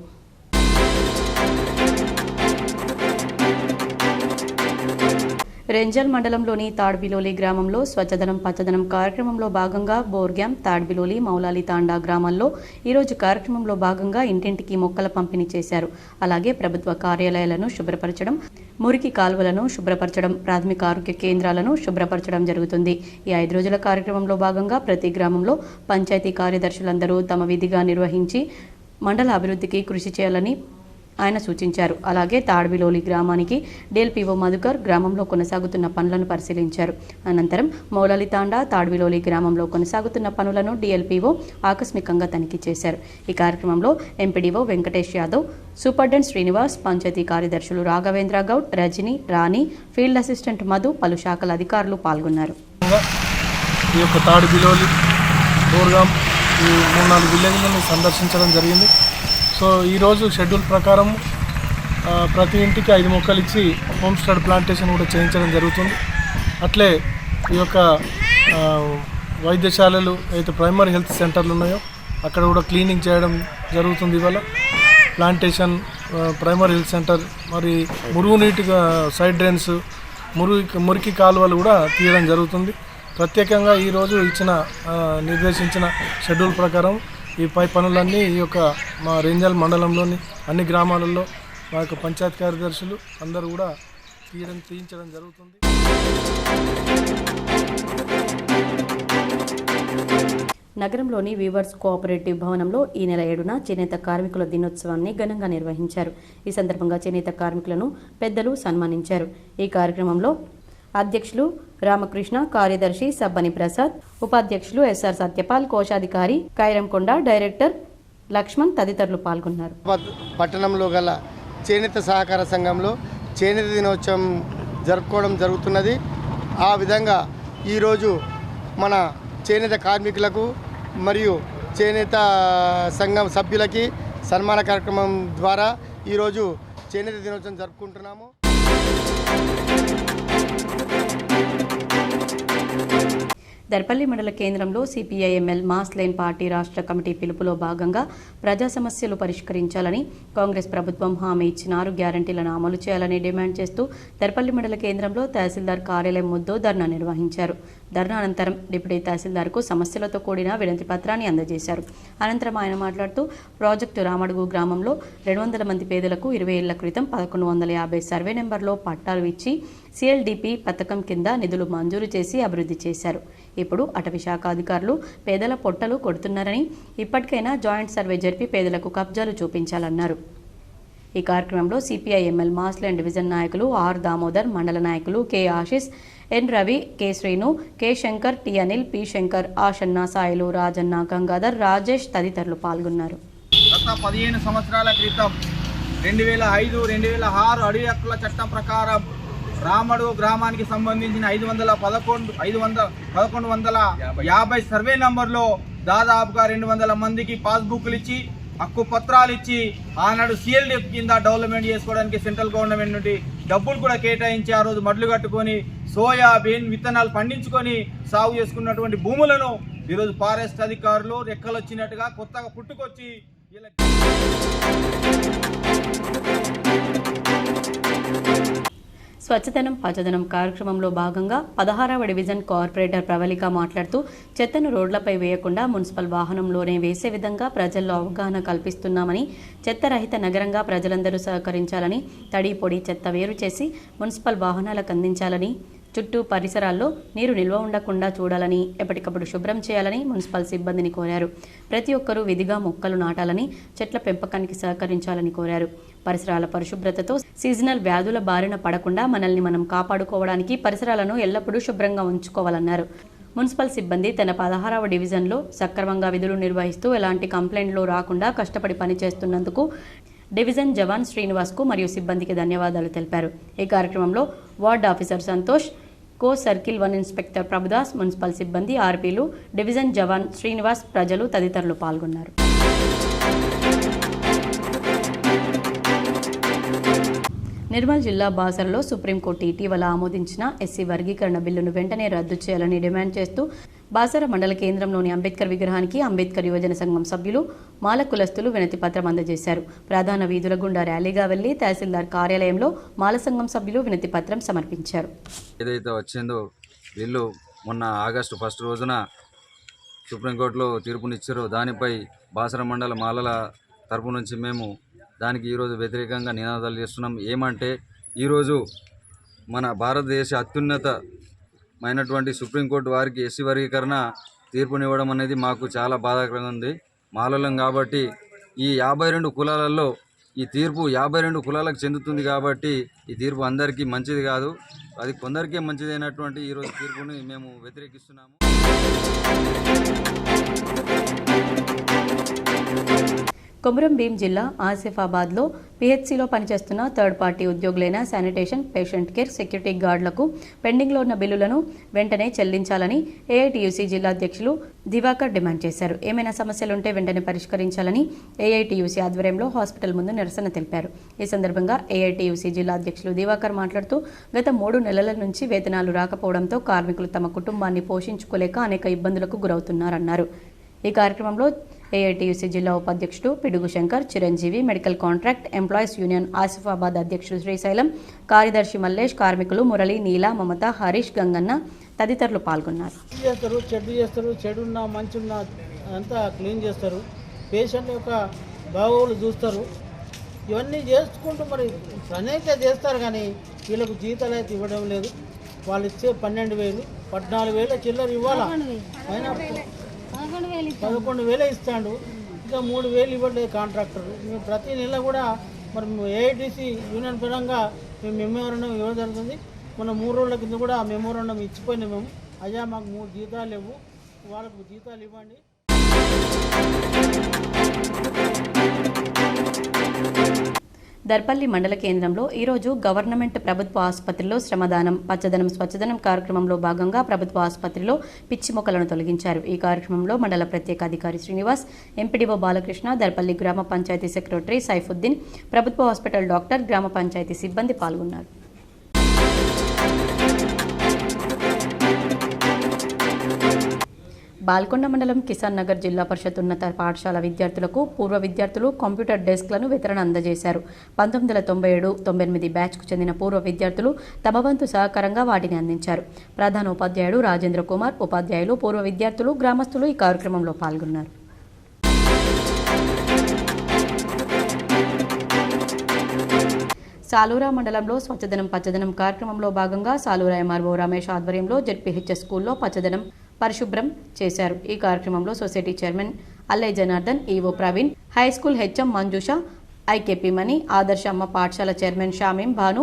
రెంజల్ మండలంలోని తాడ్బిలోలి గ్రామంలో స్వచ్ఛదనం పచ్చదనం కార్యక్రమంలో భాగంగా బోర్గ్యాం, తాడ్బిలోలి, మౌలాలి తాండా గ్రామాల్లో ఈరోజు కార్యక్రమంలో భాగంగా ఇంటింటికి మొక్కల పంపిణీ చేశారు. అలాగే ప్రభుత్వ కార్యాలయాలను శుభ్రపరచడం, మురికి కాలువలను శుభ్రపరచడం, ప్రాథమిక ఆరోగ్య కేంద్రాలను శుభ్రపరచడం జరుగుతుంది. ఈ 5 రోజుల కార్యక్రమంలో భాగంగా ప్రతి గ్రామంలో పంచాయతీ కార్యదర్శులందరూ తమ విధిగా నిర్వహించి మండల అభివృద్ధికి కృషి చేయాలని ఆయన సూచించారు. అలాగే తాడ్బిలోలి గ్రామానికి డిఎల్పిఓ మధుకర్ గ్రామంలో కొనసాగుతున్న పనులను పరిశీలించారు. అనంతరం మౌలాలి తాండా, తాడ్బిలోలి గ్రామంలో కొనసాగుతున్న పనులను డిఎల్పిఓ ఆకస్మికంగా తనిఖీ చేశారు. ఈ కార్యక్రమంలో ఎంపీడీఓ వెంకటేష్ యాదవ్, సూపరింటెండెంట్ శ్రీనివాస్, పంచాయతీ కార్యదర్శులు రాఘవేంద్ర గౌడ్, రజని, రాణి, ఫీల్డ్ అసిస్టెంట్ మధు, పలు శాఖల అధికారులు పాల్గొన్నారు. ఈ యొక్క తాడ్బిలోలి, బోర్గాం ఈ 3-4 విలేజ్లను సందర్శించడం జరిగింది. సో ఈరోజు షెడ్యూల్ ప్రకారం ప్రతి ఇంటికి 5 మొక్కలు ఇచ్చి హోమ్ స్టడ్ ప్లాంటేషన్ కూడా చేయించడం జరుగుతుంది. అట్లే ఈ యొక్క వైద్యశాలలు అయితే ప్రైమరీ హెల్త్ సెంటర్లు ఉన్నాయో అక్కడ కూడా క్లీనింగ్ చేయడం జరుగుతుంది. ఇవాళ ప్లాంటేషన్, ప్రైమరీ హెల్త్ సెంటర్, మరి మురుగునీటిగా సైడ్ డ్రైన్స్, మురికి కాలువలు కూడా తీయడం జరుగుతుంది. ప్రత్యేకంగా ఈరోజు నిర్దేశించిన షెడ్యూల్ ప్రకారం ఈ పై పనులన్నీ ఈ యొక్క మా రెంజల్ మండలంలోని అన్ని గ్రామాలలో మా యొక్క పంచాయతీ కార్యదర్శులు అందరూ కూడా తీయించడం జరుగుతుంది. నగరంలోని వీవర్స్ కోఆపరేటివ్ భవనంలో ఈ నెల 7న చేనేత కార్మికుల దినోత్సవాన్ని ఘనంగా నిర్వహించారు. ఈ సందర్భంగా చేనేత కార్మికులను పెద్దలు సన్మానించారు. ఈ కార్యక్రమంలో అధ్యక్షులు రామకృష్ణ, కార్యదర్శి సబ్బని ప్రసాద్, ఉపాధ్యక్షులు ఎస్ఆర్ సత్యపాల్, కోశాధికారి కైరంకొండ, డైరెక్టర్ లక్ష్మణ్ తదితరులు పాల్గొన్నారు. పట్టణంలో గల చేనేత సహకార సంఘంలో చేనేత దినోత్సవం జరుపుకోవడం జరుగుతున్నది. ఆ విధంగా ఈరోజు మన చేనేత కార్మికులకు మరియు చేనేత సంఘం సభ్యులకి సన్మాన కార్యక్రమం ద్వారా ఈరోజు చేనేత దినోత్సవం జరుపుకుంటున్నాము. దర్పల్లి మండల కేంద్రంలో సిపిఐఎంఎల్ మాస్ లైన్ పార్టీ రాష్ట్ర కమిటీ పిలుపులో భాగంగా ప్రజా సమస్యలు పరిష్కరించాలని కాంగ్రెస్ ప్రభుత్వం హామీ ఇచ్చిన 6 గ్యారంటీలను అమలు చేయాలని డిమాండ్ చేస్తూ దర్పల్లి మండల కేంద్రంలో తహసీల్దార్ కార్యాలయం ముందు ధర్నా నిర్వహించారు. ధర్నా అనంతరం డిప్యూటీ తహసీల్దార్కు సమస్యలతో కూడిన వినతి పత్రాన్ని అందజేశారు. అనంతరం ఆయన మాట్లాడుతూ ప్రాజెక్టు రామడుగు గ్రామంలో 200 మంది పేదలకు 20 ఏళ్ల క్రితం 1150 సర్వే నెంబర్లో పట్టాలు ఇచ్చి సిఎల్డిపి పథకం కింద నిధులు మంజూరు చేసి అభివృద్ధి చేశారు. ఇప్పుడు అటవీ శాఖ అధికారులు పేదల పొట్టలు కొడుతున్నారని, ఇప్పటికైనా జాయింట్ సర్వే జరిపి పేదలకు కబ్జాలు చూపించాలన్నారు. ఈ కార్యక్రమంలో సిపిఐఎంఎల్ మాస్లైన్ డివిజన్ నాయకులు ఆర్ దామోదర్, మండల నాయకులు K Asheesh, N Ravi, K Srinu, K Shankar, T Anil, P Shankar, Ashanna, Sailu, Rajanna, Gangadhar, Rajesh తదితరులు పాల్గొన్నారు. గత 15 సంవత్సరాల క్రితం 2005-2006 అడవి హక్కుల చట్టం ప్రకారం రామడుగు గ్రామానికి సంబంధించిన 1150 సర్వే నంబర్లో దాదాపుగా 200 మందికి పాస్బుక్లు ఇచ్చి, హక్కు పత్రాలు ఇచ్చి, ఆనాడు సిఎల్డిఎఫ్ కింద డెవలప్మెంట్ చేసుకోవడానికి సెంట్రల్ గవర్నమెంట్ నుండి డబ్బులు కూడా కేటాయించి ఆ రోజు మడ్లు కట్టుకొని సోయాబీన్ విత్తనాలు పండించుకొని సాగు చేసుకున్నటువంటి భూములను ఈరోజు ఫారెస్ట్ అధికారులు రెక్కలు వచ్చినట్టుగా కొత్తగా పుట్టుకొచ్చి స్వచ్ఛదనం పచ్చదనం కార్యక్రమంలో భాగంగా 16వ డివిజన్ కార్పొరేటర్ ప్రవళిక మాట్లాడుతూ చెత్తను రోడ్లపై వేయకుండా మున్సిపల్ వాహనంలోనే వేసే విధంగా ప్రజల్లో అవగాహన కల్పిస్తున్నామని, చెత్త రహిత నగరంగా ప్రజలందరూ సహకరించాలని, తడి పొడి చెత్త వేరు చేసి మున్సిపల్ వాహనాలకు అందించాలని, చుట్టూ పరిసరాల్లో నీరు నిల్వ ఉండకుండా చూడాలని, ఎప్పటికప్పుడు శుభ్రం చేయాలని మున్సిపల్ సిబ్బందిని కోరారు. ప్రతి ఒక్కరూ విధిగా మొక్కలు నాటాలని, చెట్ల పెంపకానికి సహకరించాలని కోరారు. పరిసరాల పరిశుభ్రతతో సీజనల్ వ్యాధుల బారిన పడకుండా మనల్ని మనం కాపాడుకోవడానికి పరిసరాలను ఎల్లప్పుడూ శుభ్రంగా ఉంచుకోవాలన్నారు. మున్సిపల్ సిబ్బంది తన 16వ డివిజన్లో సక్రమంగా విధులు నిర్వహిస్తూ ఎలాంటి కంప్లైంట్లు రాకుండా కష్టపడి పనిచేస్తున్నందుకు డివిజన్ జవాన్ శ్రీనివాస్కు మరియు సిబ్బందికి ధన్యవాదాలు తెలిపారు. ఈ కార్యక్రమంలో వార్డ్ ఆఫీసర్ సంతోష్, కో సర్కిల్ 1 ఇన్స్పెక్టర్ ప్రభుదాస్, మున్సిపల్ సిబ్బంది, ఆర్పీలు, డివిజన్ జవాన్ శ్రీనివాస్, ప్రజలు తదితరులు పాల్గొన్నారు. నిర్మల్ జిల్లా బాసరలో సుప్రీంకోర్టు ఇటీవల ఆమోదించిన ఎస్సీ వర్గీకరణ బిల్లును వెంటనే రద్దు చేయాలని డిమాండ్ చేస్తూ బాసర మండల కేంద్రంలోని అంబేద్కర్ విగ్రహానికి అంబేద్కర్ యువజన సంఘం సభ్యులు, మాల కులస్తులు వినతి పత్రం అందజేశారు. ప్రధాన వీధుల గుండా ర్యాలీగా వెళ్లి తహసీల్దార్ కార్యాలయంలో మాల సంఘం సభ్యులు వినతి పత్రం సమర్పించారు. ఏదైతే వచ్చిందో బిల్లు మొన్న ఆగస్టు 1 రోజున సుప్రీంకోర్టులో తీర్పునిచ్చారో దానిపై బాసర మండల మాలల తరపు నుంచి మేము దానికి ఈరోజు వ్యతిరేకంగా నినాదాలు చేస్తున్నాం. ఏమంటే ఈరోజు మన భారతదేశ అత్యున్నతమైనటువంటి సుప్రీంకోర్టు వారికి ఎస్సీ వర్గీకరణ తీర్పునివ్వడం అనేది మాకు చాలా బాధాకరంగా ఉంది. మాలలం కాబట్టి ఈ 52 కులాలలో ఈ తీర్పు 52 కులాలకు చెందుతుంది కాబట్టి ఈ తీర్పు అందరికీ మంచిది కాదు, అది కొందరికే మంచిదైనటువంటి ఈరోజు తీర్పుని మేము వ్యతిరేకిస్తున్నాము. కొమురం భీం జిల్లా ఆసిఫాబాద్లో పిహెచ్సిలో పనిచేస్తున్న థర్డ్ పార్టీ ఉద్యోగులైన శానిటేషన్, పేషెంట్ కేర్, సెక్యూరిటీ గార్డులకు పెండింగ్లో ఉన్న బిల్లులను వెంటనే చెల్లించాలని ఏఐటీయూసీ జిల్లా అధ్యక్షులు దివాకర్ డిమాండ్ చేశారు. ఏమైనా సమస్యలుంటే వెంటనే పరిష్కరించాలని ఏఐటీయూసీ ఆధ్వర్యంలో హాస్పిటల్ ముందు నిరసన తెలిపారు. ఈ సందర్భంగా ఏఐటీయూసీ జిల్లా అధ్యక్షులు దివాకర్ మాట్లాడుతూ గత 3 నెలల నుంచి వేతనాలు రాకపోవడంతో కార్మికులు తమ కుటుంబాన్ని పోషించుకోలేక అనేక ఇబ్బందులకు గురవుతున్నారన్నారు. ఈ కార్యక్రమంలో ఏఐటీయూసీ జిల్లా ఉపాధ్యక్షుడు పిడుగు Shankar, Chiranjeevi, medical contract employees union Asifabad అధ్యక్షుడు శ్రీశైలం, కార్యదర్శి మల్లేష్, కార్మికులు మురళి, నీల, మమత, హరీష్, గంగన్న తదితరులు పాల్గొన్నారు. చెడున్నా మంచున్నా అంతా క్లీన్ చేస్తారు, పేషెంట్ యొక్క బాగోగులు చూస్తారు, ఇవన్నీ చేసుకుంటూ మరి అనేక చేస్తారు. కానీ వీళ్ళకు జీతాలు అయితే ఇవ్వడం లేదు. వాళ్ళు ఇచ్చే 12,000, 14,000 చిల్లర ఇవ్వాలా, అయినా 11,000 ఇస్తాడు. ఇంకా 3,000 ఇవ్వలేదు కాంట్రాక్టర్. మేము ప్రతి నెల కూడా మరి ఏఐటీసీ యూనియన్ పరంగా మేము మెమోరాండం ఇవ్వడం జరుగుతుంది. మన 3 రోజుల కింద కూడా మెమోరాండం ఇచ్చిపోయినాం మేము. అయ్యా మాకు 3 జీతాలు లేవు, వాళ్ళకు జీతాలు ఇవ్వండి. దర్పల్లి మండల కేంద్రంలో ఈరోజు గవర్నమెంట్ ప్రభుత్వ ఆసుపత్రిలో శ్రమదానం, పచ్చదనం, స్వచ్ఛదనం కార్యక్రమంలో భాగంగా ప్రభుత్వ ఆసుపత్రిలో పిచ్చి మొక్కలను తొలగించారు. ఈ కార్యక్రమంలో మండల ప్రత్యేక అధికారి శ్రీనివాస్, ఎంపీడీఓ బాలకృష్ణ, దర్పల్లి గ్రామ పంచాయతీ సెక్రటరీ సైఫుద్దీన్, ప్రభుత్వ హాస్పిటల్ డాక్టర్, గ్రామ పంచాయతీ సిబ్బంది పాల్గొన్నారు. బాల్కొండ మండలం కిసాన్ నగర్ జిల్లా పరిషత్ ఉన్నత పాఠశాల విద్యార్థులకు పూర్వ విద్యార్థులు కంప్యూటర్ డెస్క్లను వితరణ అందజేశారు. 1997-98 బ్యాచ్కు చెందిన పూర్వ విద్యార్థులు తమ వంతు సహకారంగా వాటిని అందించారు. ప్రధాన ఉపాధ్యాయుడు రాజేంద్ర కుమార్, ఉపాధ్యాయులు, పూర్వ విద్యార్థులు, గ్రామస్తులు ఈ కార్యక్రమంలో పాల్గొన్నారు. సాలూరా మండలంలో స్వచ్ఛదనం పచ్చదనం కార్యక్రమంలో భాగంగా సాలూరా ఎంఆర్ఓ రమేష్ ఆధ్వర్యంలో జెడ్పీహెచ్ఎస్ స్కూల్లో పచ్చదనం పరిశుభ్రం చేశారు. ఈ కార్యక్రమంలో society chairman Allaiah Janardhan, EO Praveen, high school HM Manjusha, IKP Mani, ఆదర్శ అమ్మ పాఠశాల chairman Shameem Bhanu,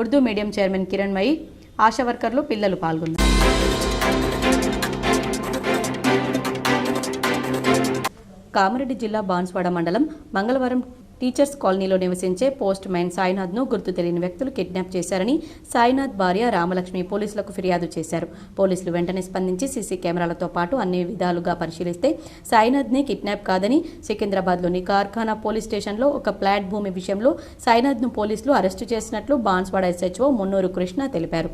Urdu medium chairman Kiranmayi, ASHA వర్కర్లు, పిల్లలు పాల్గొన్నారు. కామారెడ్డి జిల్లా బాన్స్వాడ మండలం మంగళవారం టీచర్స్ కాలనీలో నివసించే పోస్ట్ మ్యాన్ సాయినాథ్ను గుర్తు తెలియని వ్యక్తులు కిడ్నాప్ చేశారని సాయినాథ్ భార్య రామలక్ష్మి పోలీసులకు ఫిర్యాదు చేశారు. పోలీసులు వెంటనే స్పందించి సీసీ కెమెరాలతో పాటు అన్ని విధాలుగా పరిశీలిస్తే సాయినాథ్ని కిడ్నాప్ కాదని సికింద్రాబాద్లోని కార్ఖానా పోలీస్ స్టేషన్లో ఒక ఫ్లాట్ భూమి విషయంలో సాయినాథ్ను పోలీసులు అరెస్టు చేసినట్లు బాన్స్వాడ ఎస్హెచ్ఓ మున్నూరు కృష్ణ తెలిపారు.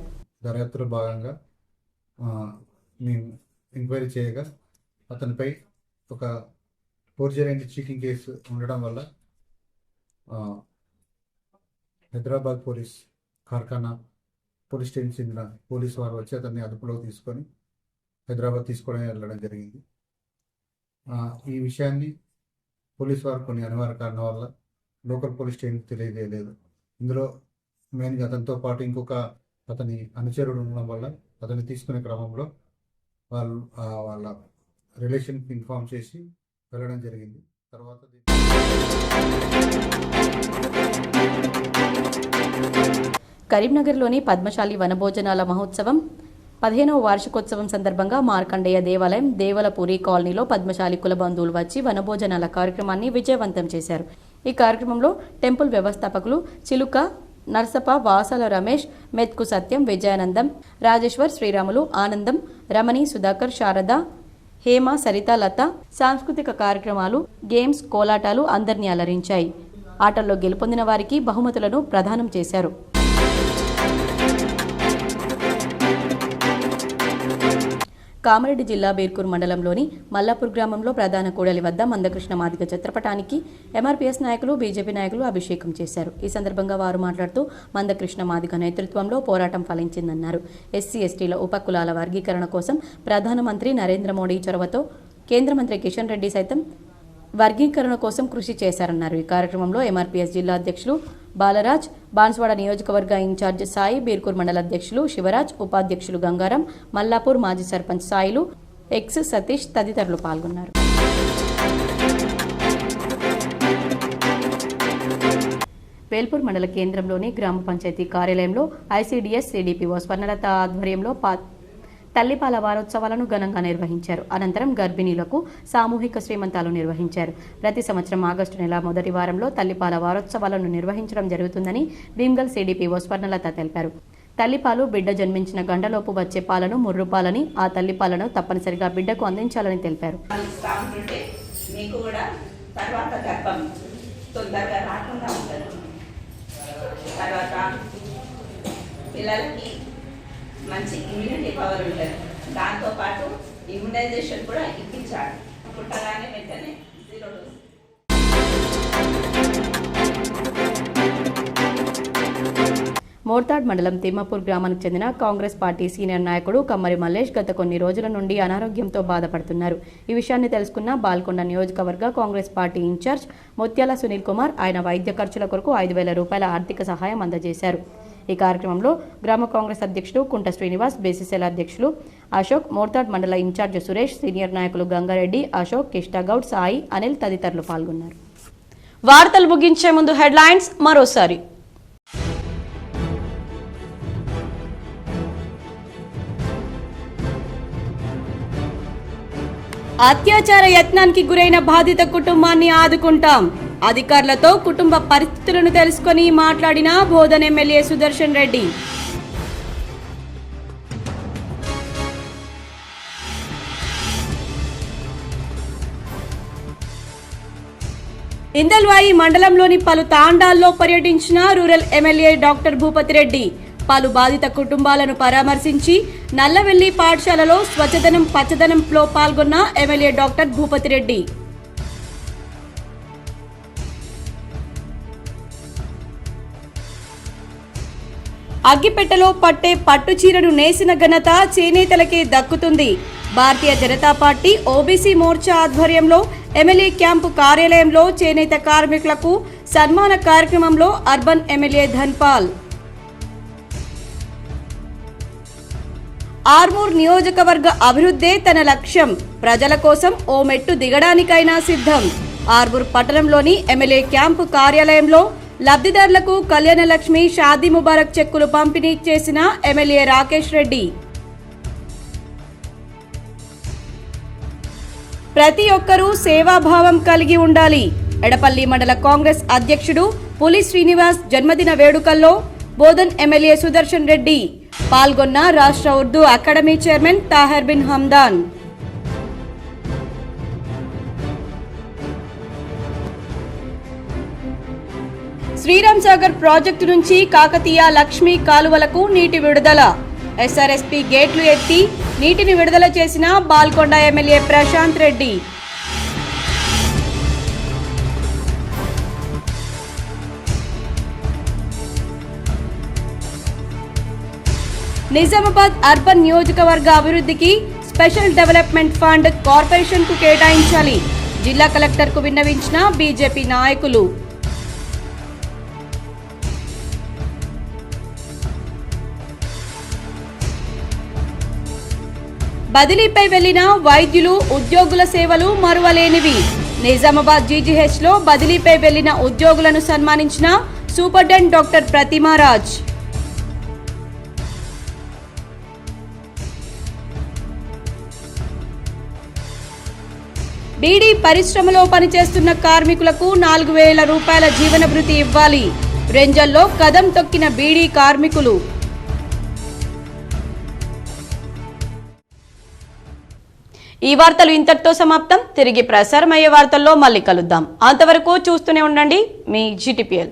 దర్యాప్తులో భాగంగా మేము ఎంక్వైరీ చేయగా అతనిపై ఒక ఫోర్జరీ అండ్ చీటింగ్ కేసు ఉండడం వల్ల హైదరాబాద్ పోలీస్ కార్ఖానా పోలీస్ స్టేషన్ చెందిన పోలీసు వారు వచ్చి అతన్ని అదుపులోకి తీసుకొని హైదరాబాద్ తీసుకొని వెళ్ళడం జరిగింది. ఈ విషయాన్ని పోలీసు వారు కొన్ని అనివార్య కారణాల వల్ల లోకల్ పోలీస్ స్టేషన్కి తెలియజేయలేదు. ఇందులో మెయిన్గా అతనితో పాటు ఇంకొక అతని అనుచరుడు ఉండడం వల్ల అతన్ని తీసుకునే క్రమంలో వాళ్ళు వాళ్ళ రిలేషన్కి ఇన్ఫార్మ్ చేసి వెళ్ళడం జరిగింది. తర్వాత కరీంనగర్లోని పద్మశాలి వనభోజనాల మహోత్సవం 15వ వార్షికోత్సవం సందర్భంగా మార్కండేయ దేవాలయం దేవలపూరి కాలనీలో పద్మశాలి కుల బంధువులు వచ్చి వనభోజనాల కార్యక్రమాన్ని విజయవంతం చేశారు. ఈ కార్యక్రమంలో టెంపుల్ వ్యవస్థాపకులు చిలుక నర్సప, వాసాల రమేష్, మెత్కు సత్యం, విజయానందం, రాజేశ్వర్, శ్రీరాములు, ఆనందం, రమణి, సుధాకర్, శారద, హేమ, సరిత, లత సాంస్కృతిక కార్యక్రమాలు, గేమ్స్, కోలాటాలు అందరినీ అలరించాయి. ఆటల్లో గెలుపొందిన వారికి బహుమతులను ప్రదానం చేశారు. కామారెడ్డి జిల్లా బీర్కూర్ మండలంలోని మల్లాపూర్ గ్రామంలో ప్రధాన కూడలి వద్ద మందకృష్ణ మాదిగ చిత్రపటానికి ఎంఆర్పీఎస్ నాయకులు, బీజేపీ నాయకులు అభిషేకం చేశారు. ఈ సందర్భంగా వారు మాట్లాడుతూ మందకృష్ణ మాదిగ నేతృత్వంలో పోరాటం ఫలించిందన్నారు. ఎస్సీ ఎస్టీల ఉపకులాల వర్గీకరణ కోసం ప్రధానమంత్రి నరేంద్ర మోడీ చొరవతో కేంద్ర మంత్రి కిషన్ రెడ్డి సైతం వర్గీకరణ కోసం కృషి చేశారన్నారు. ఈ కార్యక్రమంలో ఎంఆర్పీఎస్ జిల్లా అధ్యక్షులు బాలరాజ్, బాన్స్వాడ నియోజకవర్గ ఇన్ఛార్జ్ సాయి, బీర్కూర్ మండల అధ్యక్షులు శివరాజ్, ఉపాధ్యక్షులు గంగారం, మల్లాపూర్ మాజీ సర్పంచ్ సాయిలు, ఎక్స్ సతీష్ తదితరులు పాల్గొన్నారు. వేల్పూర్ మండల కేంద్రంలోని గ్రామ పంచాయతీ కార్యాలయంలో ఐసీడీఎస్ సిడిపిఓ స్వర్ణలత ఆధ్వర్యంలో తల్లిపాల వారోత్సవాలను ఘనంగా నిర్వహించారు. అనంతరం గర్భిణీలకు సామూహిక శ్రీమంతాలు నిర్వహించారు. ప్రతి సంవత్సరం ఆగస్టు నెల మొదటి వారంలో తల్లిపాల వారోత్సవాలను నిర్వహించడం జరుగుతుందని భీమ్గల్ సిడిపిఓ స్వర్ణలత తెలిపారు. తల్లిపాలు బిడ్డ జన్మించిన గంటలోపు వచ్చే పాలను ముర్రుపాలని, ఆ తల్లిపాలను తప్పనిసరిగా బిడ్డకు అందించాలని తెలిపారు. మంచి ఇమ్యూనిటీ పవర్ ఉంటుంది. దాంతోపాటు ఇమ్యునైజేషన్ కూడా ఇప్పించాలి. పుట్టగానే వెంటనే 0 డోస్. మోర్తాడ్ మండలం తిమ్మాపూర్ గ్రామానికి చెందిన కాంగ్రెస్ పార్టీ సీనియర్ నాయకుడు కమ్మరి మల్లేష్ గత కొన్ని రోజుల నుండి అనారోగ్యంతో బాధపడుతున్నారు. ఈ విషయాన్ని తెలుసుకున్న బాల్కొండ నియోజకవర్గ కాంగ్రెస్ పార్టీ ఇన్ఛార్జ్ ముత్యాల సునీల్ కుమార్ ఆయన వైద్య ఖర్చుల కొరకు 5,000 రూపాయల ఆర్థిక సహాయం అందజేశారు. ఈ కార్యక్రమంలో గ్రామ కాంగ్రెస్ అధ్యక్షుడు కుంట శ్రీనివాస్, బీసీసీఎల్ అధ్యక్షులు అశోక్, మోర్తాడ్ మండల ఇన్ఛార్జ్ సురేష్, సీనియర్ నాయకులు గంగారెడ్డి, అశోక్, కిష్టాగౌడ్, సాయి, అనిల్ తదితరులు పాల్గొన్నారు. వార్తలు ముగించే ముందు హెడ్లైన్స్ మరోసారి. అత్యాచార యత్నానికి గురైన బాధిత కుటుంబాన్ని ఆదుకుంటాం. అధికారులతో కుటుంబ పరిస్థితులను తెలుసుకొని మాట్లాడిన బోధన్ ఎమ్మెల్యే సుదర్శన్ రెడ్డి. ఇందల్వాయి మండలంలోని పలు తాండాల్లో పర్యటించిన rural MLA doctor Bhupathi Reddy. పలు బాధిత కుటుంబాలను పరామర్శించి నల్లవెల్లి పాఠశాలలో స్వచ్ఛదనం పచ్చదనంలో పాల్గొన్న ఎమ్మెల్యే డాక్టర్ భూపతి రెడ్డి. అగ్గిపెట్టెలో పట్టే పట్టు చీరను నేసిన ఘనత చేనేతలకే దక్కుతుంది. భారతీయ జనతా పార్టీ ఓబీసీ మోర్చా ఆధ్వర్యంలో ఎమ్మెల్యే క్యాంపు కార్యాలయంలో చేనేత కార్మికులకు సన్మాన కార్యక్రమంలో అర్బన్ ఎమ్మెల్యే ధన్పాల్. ఆర్మూర్ నియోజకవర్గ అభివృద్ధే తన లక్ష్యం. ప్రజల కోసం ఓ మెట్టు దిగడానికైనా సిద్ధం. ఆర్మూర్ పట్టణంలోని ఎమ్మెల్యే క్యాంపు కార్యాలయంలో లబ్ధిదారులకు కళ్యాణ లక్ష్మి, షాదీ ముబారక్ చెక్కులు పంపిణీ చేసిన ఎమ్మెల్యే రాకేష్ రెడ్డి. ప్రతి ఒక్కరూ సేవాభావం కలిగి ఉండాలి. ఎడపల్లి మండల కాంగ్రెస్ అధ్యక్షుడు పులి శ్రీనివాస్ జన్మదిన వేడుకల్లో బోధన్ ఎమ్మెల్యే సుదర్శన్ రెడ్డి. పాల్గొన్న రాష్ట్ర Urdu academy chairman Tahir bin Hamdan. Sriram Sagar project నుంచి కాకతీయ లక్ష్మీ కాలువలకు నీటి విడుదల. ఎస్ఆర్ఎస్పీ గేట్లు ఎత్తి నీటిని విడుదల చేసిన బాల్కొండ ఎమ్మెల్యే ప్రశాంత్ రెడ్డి. నిజామాబాద్ అర్బన్ నియోజకవర్గ అభివృద్ధికి స్పెషల్ డెవలప్మెంట్ ఫండ్ కార్పొరేషన్కు కేటాయించాలి. జిల్లా కలెక్టర్కు విన్నవించిన బీజేపీ నాయకులు. బదిలీపై వెళ్లిన వైద్యులు ఉద్యోగుల సేవలు మరువలేనివి. నిజామాబాద్ జీజీహెచ్లో బదిలీపై వెళ్లిన ఉద్యోగులను సన్మానించిన సూపరింటెండెంట్ డాక్టర్ ప్రతిమారాజ్. బీడీ పరిశ్రమలో పనిచేస్తున్న కార్మికులకు 4,000 రూపాయల జీవన భృతి ఇవ్వాలి. రెంజల్లో కదం తొక్కిన బీడీ కార్మికులు. ఈ వార్తలు ఇంతటితో సమాప్తం. తిరిగి ప్రసారమయ్యే వార్తల్లో మళ్ళీ కలుద్దాం. అంతవరకు చూస్తూనే ఉండండి మీ GTPL.